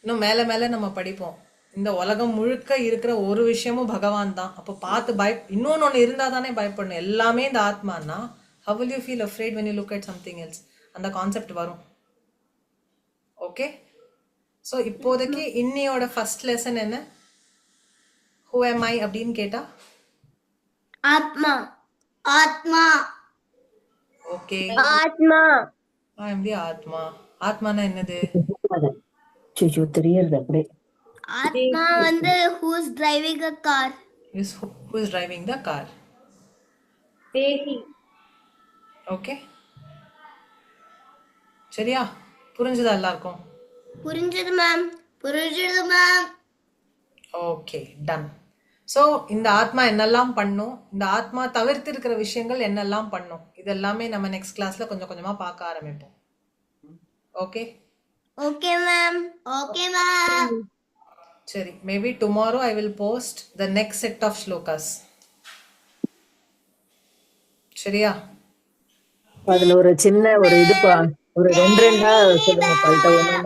இன்னும் மேல மேல நம்ம படிப்போம். இந்த உலகம் முழுக்க இருக்கிற ஒரு விஷயமும் பகவான் தான். அப்போ பார்த்து இன்னொன்னு ஒன்று இருந்தால் தானே பயப்படணும். எல்லாமே இந்த ஆத்மானா how will you feel afraid when you look at something else? அந்த கான்செப்ட் வரும். ஓகே, ஸோ இப்போதைக்கு இன்னியோட ஃபர்ஸ்ட் லெசன் என்ன? who am I அப்படின்னு கேட்டா ஆத்மா. ஆத்மா. ஓகே, ஆத்மா. I am the ஆத்மா. ஆத்மானா என்னது? சுச்சு தெரியறது அப்படியே. ஆத்மா வந்து who is driving a car. Is who is driving the car? Dehi. Okay, சரியா? புரிஞ்சுதா எல்லாருக்கும்? புரிஞ்சது மேம். புரிஞ்சது மேம். Okay, ton. ஸோ இந்த ஆத்மா என்னெல்லாம் பண்ணும், இந்த ஆத்மா தவிர்த்து இருக்கிற விஷயங்கள் என்னெல்லாம் பண்ணும், இதெல்லாமே நம்ம நெக்ஸ்ட் கிளாஸ்ல கொஞ்சம் கொஞ்சமா பார்க்க ஆரம்பிப்போம். Okay okay ma'am. Okay ma'am. சரி, maybe tomorrow I will post the next set of shlokas. சரியா? அதுல ஒரு சின்ன ஒரு இதுப்பா, ஒரு ரெண்டா சொல்லுங்க.